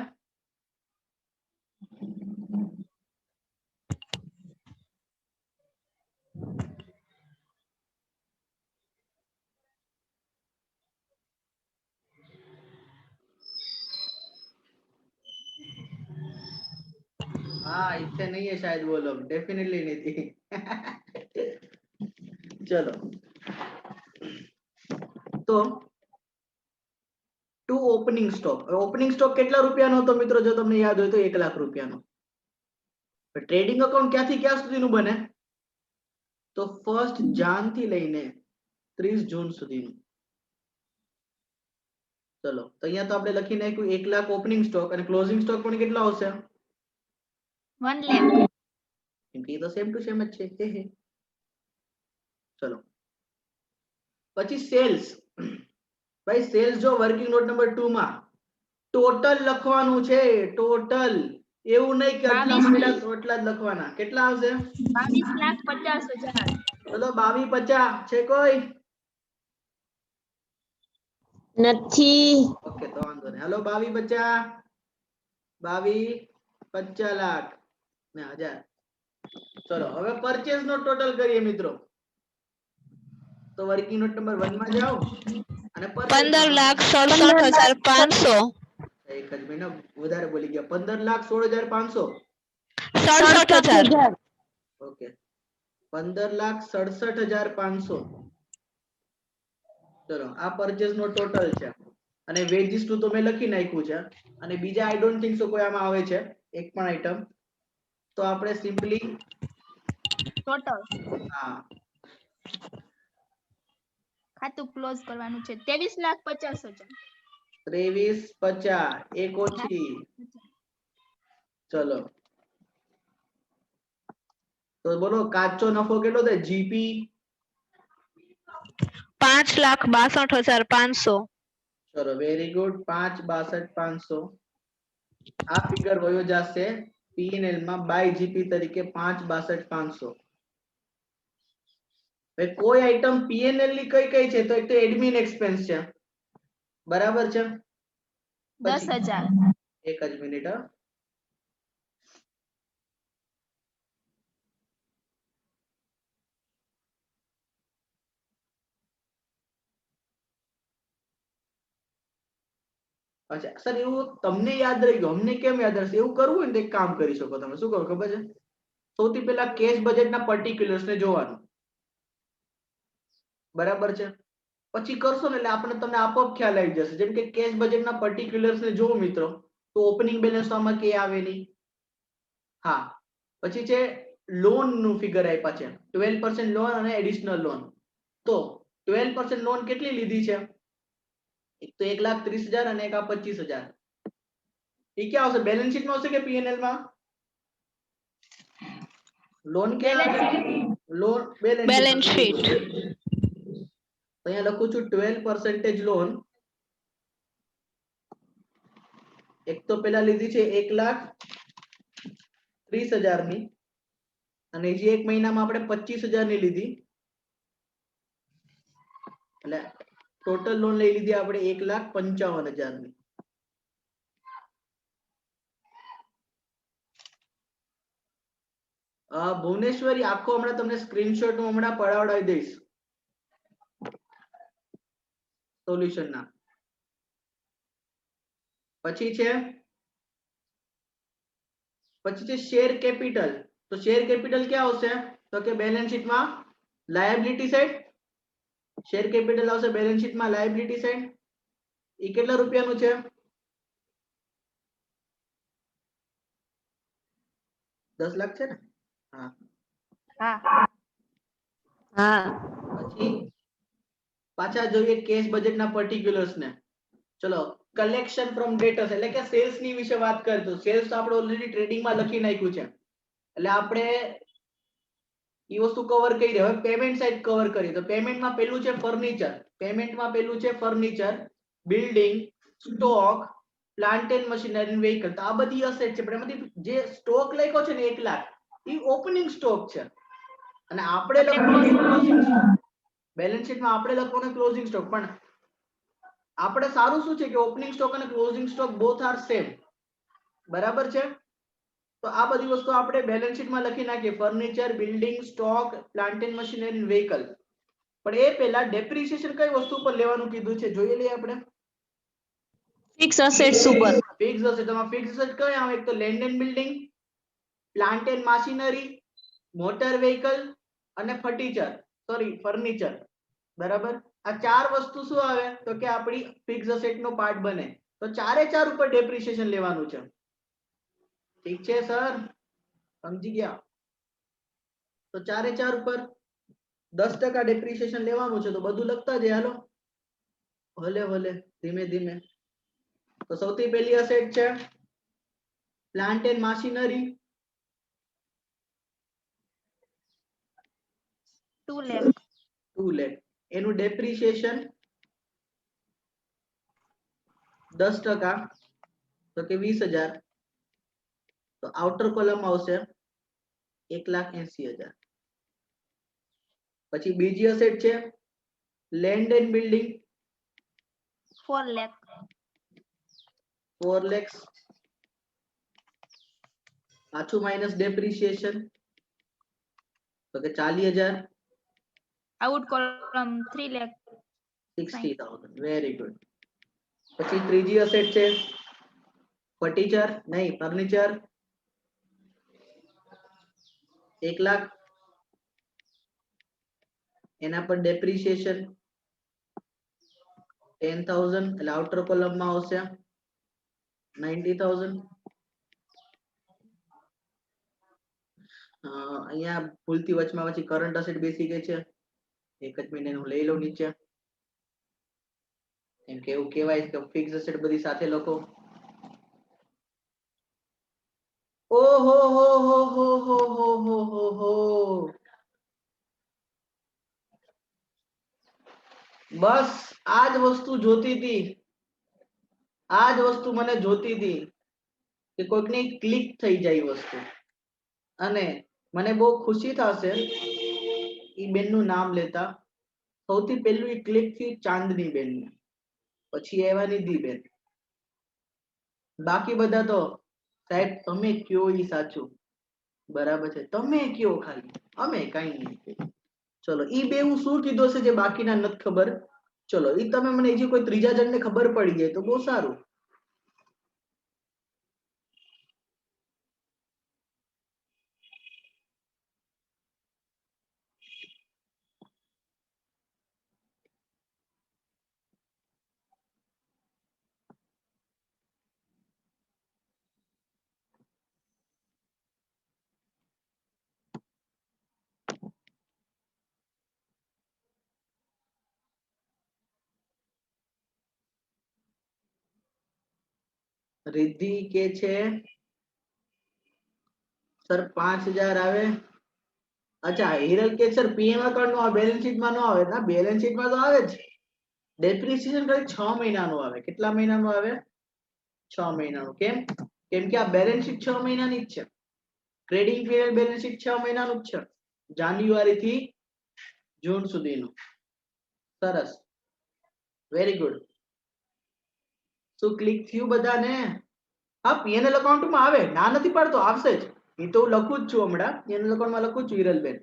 हाँ इतने नहीं है शायद वो लोग, डेफिनेटली नहीं थी. चलो तो to opening stock. Opening stock કેટલા રૂપિયાનો હતો મિત્રો? જો તમને યાદ હોય તો 1,00,000 રૂપિયાનો. ટ્રેડિંગ અકાઉન્ટ ક્યાંથી ક્યાં સુધીનું બને? તો 1 જાન થી લઈને 30 જૂન સુધીનું. ચલો તો અહીંયા તો આપણે લખી નાખ્યું 1,00,000 ઓપનિંગ સ્ટોક અને ક્લોઝિંગ સ્ટોક પણ કેટલા આવશે? 1 lakh. કેમ કે એ તો સેમ ટુ સેમ જ છે. ચલો પછી સેલ્સ. ભાઈ સેલ્સ જો વર્કિંગ નોટ નંબર 2 માં ટોટલ લખવાનું છે, ટોટલ. એવું નહીં કે આટલા મળ્યા તો એટલા જ લખવાના. કેટલા આવશે? 22,50,000. ચલો 22,50 છે કોઈ? નથી. ઓકે તો વાંધો નહીં. હાલો 22,50 22,50 લાખ ને 1000. ચલો હવે પરચેઝ નો ટોટલ કરીએ મિત્રો. તો વર્કિંગ નોટ નંબર 1 માં જાઓ અને 15,67,500 એક જ મિનિટ વધારે બોલી ગયા. 15,16,500. 67,000 ઓકે 15,67,500. ચલો આ પરચેઝ નો ટોટલ છે અને વેજીસ નું તો મેં લખી નાખ્યું છે અને બીજા આઈ ડોન્ટ થિંક સો કોઈ આમાં આવે છે એક પણ આઈટમ. તો આપણે સિમ્પલી ટોટલ હા ખાતું ક્લોઝ કરવાનું છે. 23,50,000. 23,50 એક ઓછી. ચલો તો બોલો કાચો નફો કેટલો થાય? જીપી 5,62,500 ચલો વેરી ગુડ. 5,62,500. આ ફિગર વયો જશે પીએનએલ માં બાય જીપી તરીકે 5,62,500. ભાઈ કોઈ આઈટમ પીએનએલ ની કઈ કઈ છે? તો એક તો એડમિન એક્સપેન્સ છે, બરાબર છે. 10,000. એક જ મિનિટ. અચ્છા સર, એવું તમને યાદ રહી ગયું, અમને કેમ યાદ રહેશે? એવું કરવું હોય ને તો એક કામ કરી શકો તમે. શું કરો ખબર છે? સૌથી પહેલા કેશ બજેટના પર્ટિક્યુલર્સ ને જોવાનું, બરાબર છે. પછી કરશો ને એટલે આપણે તમને આપોઆપ ખ્યાલ આવી જશે. જેમ કે કેશ બજેટના પર્ટિક્યુલર્સ ને જોવો મિત્રો, તો ઓપનિંગ બેલેન્સ આમાં કે આવે નહીં. હા, પછી છે લોન નું ફિગર આપ્યા છે, 12% લોન અને એડિશનલ લોન. તો 12% લોન કેટલી લીધી છે? એક તો 1,30,000 અને એક આ 25,000. એ ક્યાં આવશે? બેલેન્સ શીટ માં આવશે કે પીએનએલ માં? લોન ક્યાં આવે? Loan balance sheet. અહીંયા લખું છું 12% લોન. એક તો પેલા લીધી છે 1,30,000 ની, અને જે એક મહિનામાં આપણે 25,000 ની લીધી, એટલે ટોટલ લોન લઈ લીધી આપણે 1,55,000 ની. ભુવનેશ્વરી આખો હમણાં તમને સ્ક્રીનશોટ હું હમણાં પડાવડાવી દઈશ સોલ્યુશન ના. પછી છે શેર કેપિટલ. તો શેર કેપિટલ ક્યાં આવશે? તો કે બેલેન્સ શીટમાં લાયબિલિટી સાઈડ. શેર કેપિટલ આવશે બેલેન્સ શીટમાં લાયબિલિટી સાઈડ. એ કેટલા રૂપિયાનું છે? 10 લાખ છે ને? હા. પછી પાછા જોઈએ કેશ બજેટના પર્ટિક્યુલર્સ ને. ચલો, કલેક્શન ફ્રોમ ડેટર્સ એટલે કે સેલ્સ ની વિશે વાત કરીએ તો સેલ્સ તો આપણે ઓલરેડી ટ્રેડિંગમાં લખી નાખ્યું છે, એટલે આપણે એ વસ્તુ કવર કરી. હવે પેમેન્ટ સાઈડ કવર કરીએ તો પેમેન્ટમાં પેલું છે ફર્નિચર. પેમેન્ટમાં પેલું છે furniture, building, stock, plant and machinery, vehicle. તો આ બધી અસેટ છે, પણ એમાંથી જે સ્ટોક લખ્યો છે ને 1 લાખ, એ ઓપનિંગ સ્ટોક છે, અને આપણે લખવાનું ક્લોઝિંગ સ્ટોક. બેલેન્સ શીટમાં આપણે લખવાનું ક્લોઝિંગ સ્ટોક, પણ આપણે સારું શું છે કે ઓપનિંગ સ્ટોક અને closing stock both are same, બરાબર છે. તો આ બધી વસ્તુ આપણે બેલેન્સ શીટમાં લખી નાખીએ, furniture, building, stock, plant and machinery, vehicle. પણ એ પહેલા ડેપ્રિસિએશન કઈ વસ્તુ પર લેવાનું કીધું છે જોઈ લઈએ આપણે. ફિક્સ અસેટ્સ ઉપર. Fix asset. ફિક્સ અસેટ કઈ આવે? એક તો land and building, plant and machinery, motor vehicle અને ફર્નિચર. બરાબર. આ ચાર વસ્તુ શું આવે? તો કે આપણી ફિક્સ અસેટ નો પાર્ટ બને. તો ચારે ચાર ઉપર ડેપ્રિસિએશન લેવાનું છે. ઠીક છે સર, સમજી ગયા? તો ચારે ચાર ઉપર 10% ડેપ્રિસિએશન લેવાનું છે. તો બધું લખતા જઈએ, હાલો ભલે ધીમે ધીમે. તો સૌથી પહેલી અસેટ છે plant and machinery, 2 lakh. 2 lakh. એનું ડેપ્રિસિએશન 10%, તો કે 20,000. તો આઉટર કોલમ આવશે 1,80,000. પછી બીજી અસેટ છે land and building, 4 lakh. 4 lakhs. પાછું માઇનસ ડેપ્રિસિએશન, તો કે 40,000. Out column 3 lakh. 60,000. Very good. પછી ત્રીજી અસેટ છે ફર્નિચર, 1 લાખ. એના પર ડેપ્રિસિએશન 10,000, એટલે આઉટર કોલમમાં આવશે 90,000. અહીંયા ભૂલથી વચમાં પછી કરંટ અસેટ બેસી ગઈ છે. એક જ મિનિટ હું લઈ લઉં નીચે, કેમ કે એવું કહેવાય કે ફિક્સ અસેટ બધી સાથે લખો. ઓહો હો હો હો હો હો હો હો હો. બસ આ જ વસ્તુ જોતી હતી, આ જ વસ્તુ મને જોતી હતી કે કોઈકની ક્લિક થઈ જાય વસ્તુ, અને મને બહુ ખુશી થશે ઈ બેનનું નામ લેતા સૌથી પહેલું ઈ ક્લિક થયું ચાંદની બેન, પછી આવ્યા નિધિ બેન, બાકી બધા તો સાહેબ તમે કયો ઈ સાચું, બરાબર છે, તમે કયો ખાલી, અમે કઈ નહીં કહીએ. ચલો ઈ બે હું શું કીધો છે જે બાકીના નથી ખબર, ચલો ઈ તમે મને હજી કોઈ ત્રીજા જણને ખબર પડી જાય તો બહુ સારું. રિદ્ધિ કે છે સર 5000 આવે. અચ્છા હિરલ કે સર પીએમ અકાઉન્ટ નો બેલેન્સ શીટ માં નો આવે, ના બેલેન્સ શીટ માં તો આવે જ. ડેપ્રિસિએશન ખાલી 6 મહિનાનું આવે. કેટલા મહિનાનું આવે? 6 મહિનાનું. કેમ? કેમ કે આ બેલેન્સ શીટ 6 મહિનાની જ છે. ટ્રેડિંગ પીરિયડ બેલેન્સ શીટ 6 મહિનાનું જ છે, જાન્યુઆરી થી જૂન સુધીનું. સરસ, વેરી ગુડ. શું ક્લિક થયું બધાને? હા પીએનએલ અકાઉન્ટમાં આવે, ના નથી પાડતો, આવશે જ. એ તો હું લખું જ છું હમણાં, પીએનએલ અકાઉન્ટમાં લખું છું હિરલબેન.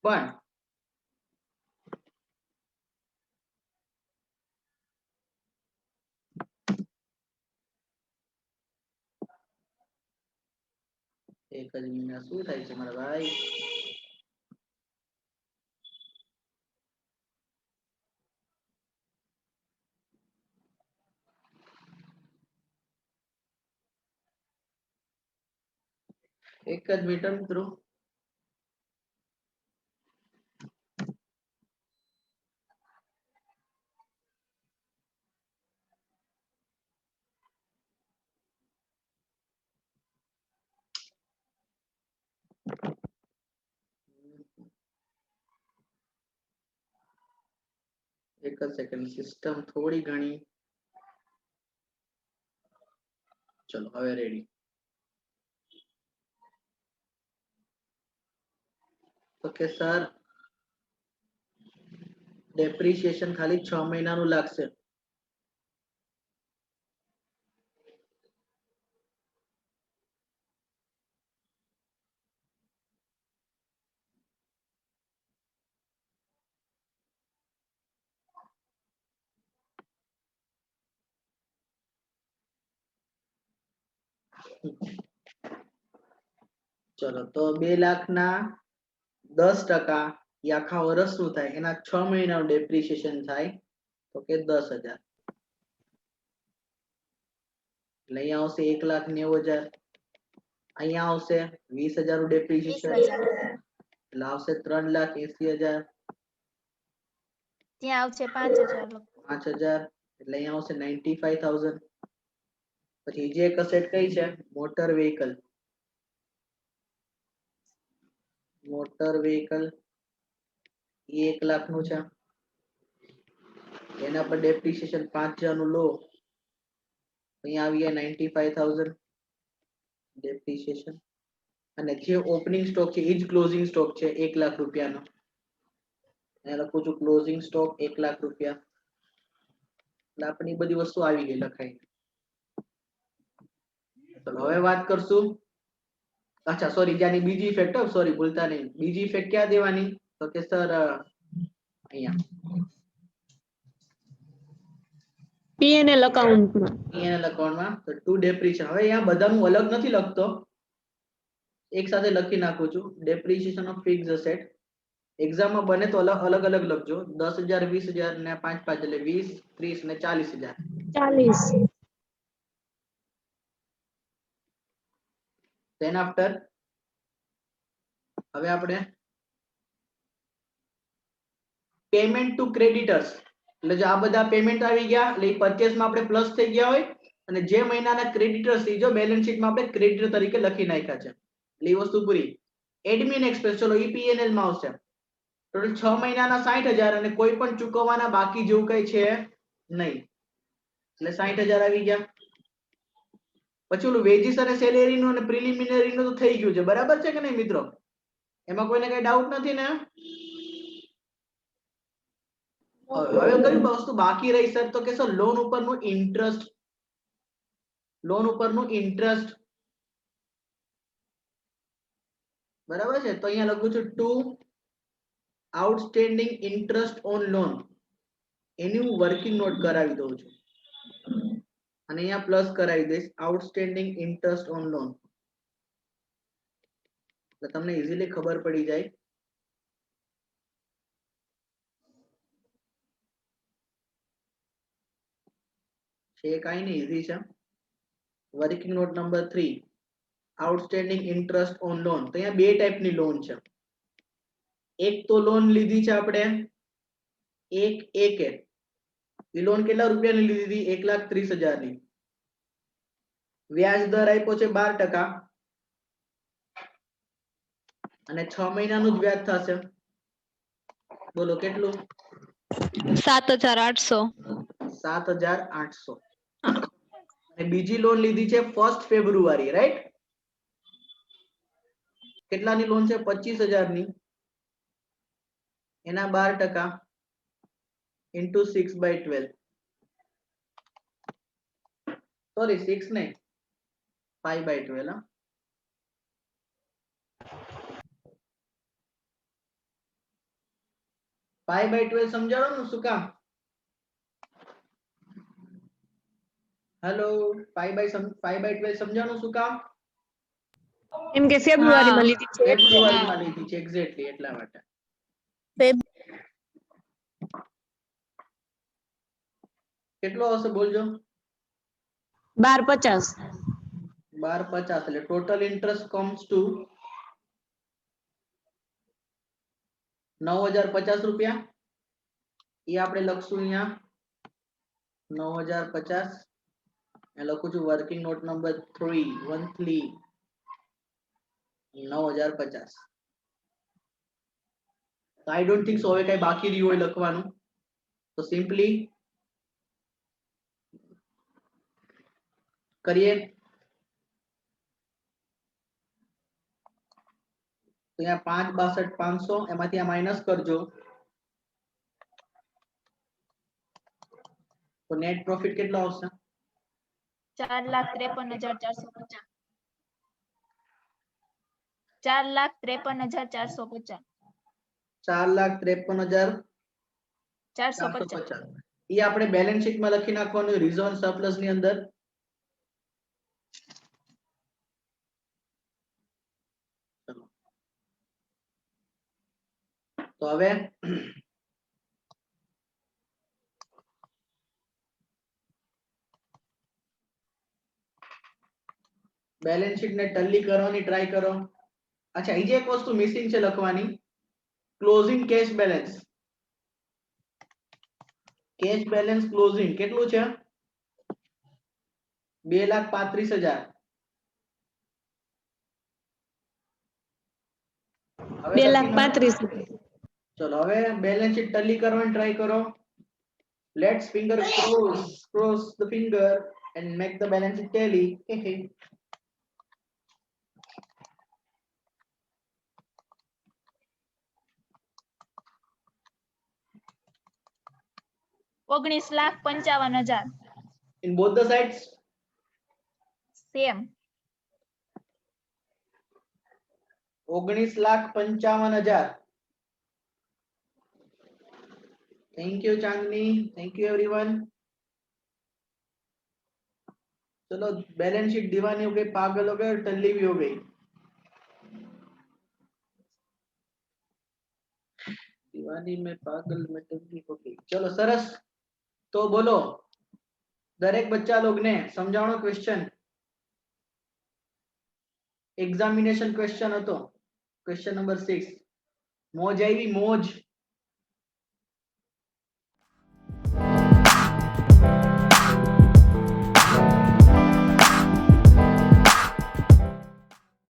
પણ એક જ મિનિટ, શું થાય છે મારા ભાઈ? એક જ મિનિટ મિત્રો. એક જ સેકન્ડ, સિસ્ટમ થોડી ઘણી. ચલો હવે રેડી. ઓકે સર, ડેપ્રિસિએશન ખાલી 6 મહિનાનું લાગશે. ચલો તો 2 લાખના 10% એ આખા વર્ષનું થાય, એના 6 મહિનાનું ડેપ્રિસિએશન થાય તો કે 10,000. એટલે અહીંયા આવશે 1,90,000, અહીંયા આવશે 20,000 નું ડેપ્રિસિએશન, 20,000. એટલે આવશે 3,80,000, ત્યાં આવશે 5,000. 5,000, એટલે અહીંયા આવશે 95,000. પછી જે એક અસેટ કઈ છે? Motor vehicle. મોટર વ્હીકલ એ 1 લાખનું છે, એના પર ડેપ્રિસિએશન 5,000 નું લો, અહીંયા આવી ગયા 95,000 ડેપ્રિસિએશન. અને જે ઓપનિંગ સ્ટોક છે એ જ ક્લોઝિંગ સ્ટોક છે 1 લાખ રૂપિયાનો. અહીંયા લખું છું ક્લોઝિંગ સ્ટોક 1 લાખ રૂપિયા. એટલે આપણી બધી વસ્તુ આવી ગઈ લખાઈ. ચલો હવે વાત કરશું. અચ્છા સોરી, જ્યાંની બીજી ઇફેક્ટ, સોરી ભૂલતા નહીં, બીજી ઇફેક્ટ ક્યાં દેવાની? તો કે સર અહીંયા પીએનએલ અકાઉન્ટમાં. પીએનએલ અકાઉન્ટમાં. તો ટુ ડેપ્રિસિએશન, હવે અહીંયા બધાનું અલગ નથી લખતો, એક સાથે લખી નાખું છું. ડેપ્રિસિએશન ઓફ ફિક્સ્ડ એસેટ એક્ઝામમાં બને તો અલગ અલગ લખજો. 10,000, 20,000 ને 5 એટલે 20, 30 ને 40,000. 40. Then after હવે આપણે પેમેન્ટ ટુ ક્રેડિટર્સ, એટલે જો આ બધા પેમેન્ટ આવી ગયા એટલે પરચેસ માં આપણે પ્લસ થઈ ગયા હોય, અને જે મહિનાના ક્રેડિટર્સ છે જો બેલેન્સ શીટમાં આપણે ક્રેડિટર તરીકે લખી નાખ્યા છે, એટલે એ વસ્તુ પૂરી. એડમિન એક્સપેન્સ, ચલો ઈપીએનએલ માં આવશે. ટોટલ 6 મહિનાના 60,000 અને કોઈ પણ ચૂકવવાના બાકી જેવું કઈ છે નહીં, એટલે 60,000 આવી ગયા. પછી ઓલું વેજીસ અને સેલેરી નું અને પ્રિલિમિનરી નું તો થઈ ગયું છે, બરાબર છે કે નહીં મિત્રો? એમાં કોઈને કઈ ડાઉટ નથી ને? હવે કઈ વસ્તુ બાકી રહી સર? તો કે સર લોન ઉપરનું ઇન્ટરેસ્ટ, લોન ઉપરનું ઇન્ટરેસ્ટ, બરાબર છે. તો અહીંયા લખું છું to outstanding interest on loan, એની હું વર્કિંગ નોટ કરાવી દઉં છું અને અહીંયા પ્લસ કરાવી દઈશ આઉટસ્ટેન્ડિંગ ઇન્ટરેસ્ટ ઓન લોન, એટલે તમને ઇઝીલી ખબર પડી જાય. છે કાંઈ નહીં, ઇઝી છે. Working note number 3 outstanding interest on loan. તો અહીંયા બે ટાઈપની લોન છે. એક તો લોન લીધી છે આપણે એક એ લોન કેટલા રૂપિયાની લીધી હતી? 1,30,000 ની. વ્યાજ દર આપ્યો છે 12% અને 6 મહિનાનું જ વ્યાજ થશે. બોલો કેટલું? 7,800. 7,800. અને બીજી લોન લીધી છે 1 ફેબ્રુઆરી, રાઈટ? કેટલાની લોન છે? 25,000 ની. એના 12% into 6/12. સોરી 6 નહીં, 5/12. હા, 5/12 સમજાવો ને શું કામ? હેલો, 5/12 સમજાવવાનું શું કામ? એમ કે ફેબ્રુઆરીમાં લીધી છે એટલે. ફેબ્રુઆરીમાં લીધી છે એક્ઝેક્ટલી, એટલા માટે. કેટલો હશે બોલજો? 12,50. 12,50. એટલે ટોટલ ઇન્ટરેસ્ટ કમ્સ ટુ 9,050 રૂપિયા. એ આપણે લખશું અહીંયા 9,050. એ લખું છું વર્કિંગ નોટ નંબર 3 9,050. તો આઈ ડોન્ટ થિંક સો હવે કઈ બાકી રહ્યું હોય લખવાનું, તો સિમ્પલી કરીએ. તો અહીંયા 5,62,500 એમાંથી આ માઇનસ કરજો, તો નેટ પ્રોફિટ કેટલો આવશે? 4,53,450. 4,53,450. 4,53,450. એ આપણે બેલેન્સ શીટમાં લખી નાખવાનું રિઝર્વ સરપ્લસ ની અંદર. તો હવે બેલેન્સ શીટ ને ટલી કરવાની ટ્રાય કરો. અચ્છા, અહીં જે એક વસ્તુ મિસિંગ છે લખવાની, closing cash balance. Cash balance closing કેટલું છે? 2,35,000. હવે 2,35,000. ચલો હવે બેલેન્સ શીટ ટલી કરવાની ટ્રાય કરો. Let's finger cross the finger and make the balance sheet tally. ઓગણીસ lakh 55,000. In both the sides. Same. 19,55,000. Thank you Chandni, thank you everyone. चलो balance sheet दीवानी हो गई, पागल हो गए और टल्ली भी हो गई. दीवानी में पागल में टल्ली हो गई. चलो सरस. तो बोलो दरेक बच्चा लोग ने समझाणो क्वेश्चन. एग्जामिनेशन क्वेश्चन હતો, क्वेश्चन नंबर 6. મોજ આવી? મોજ?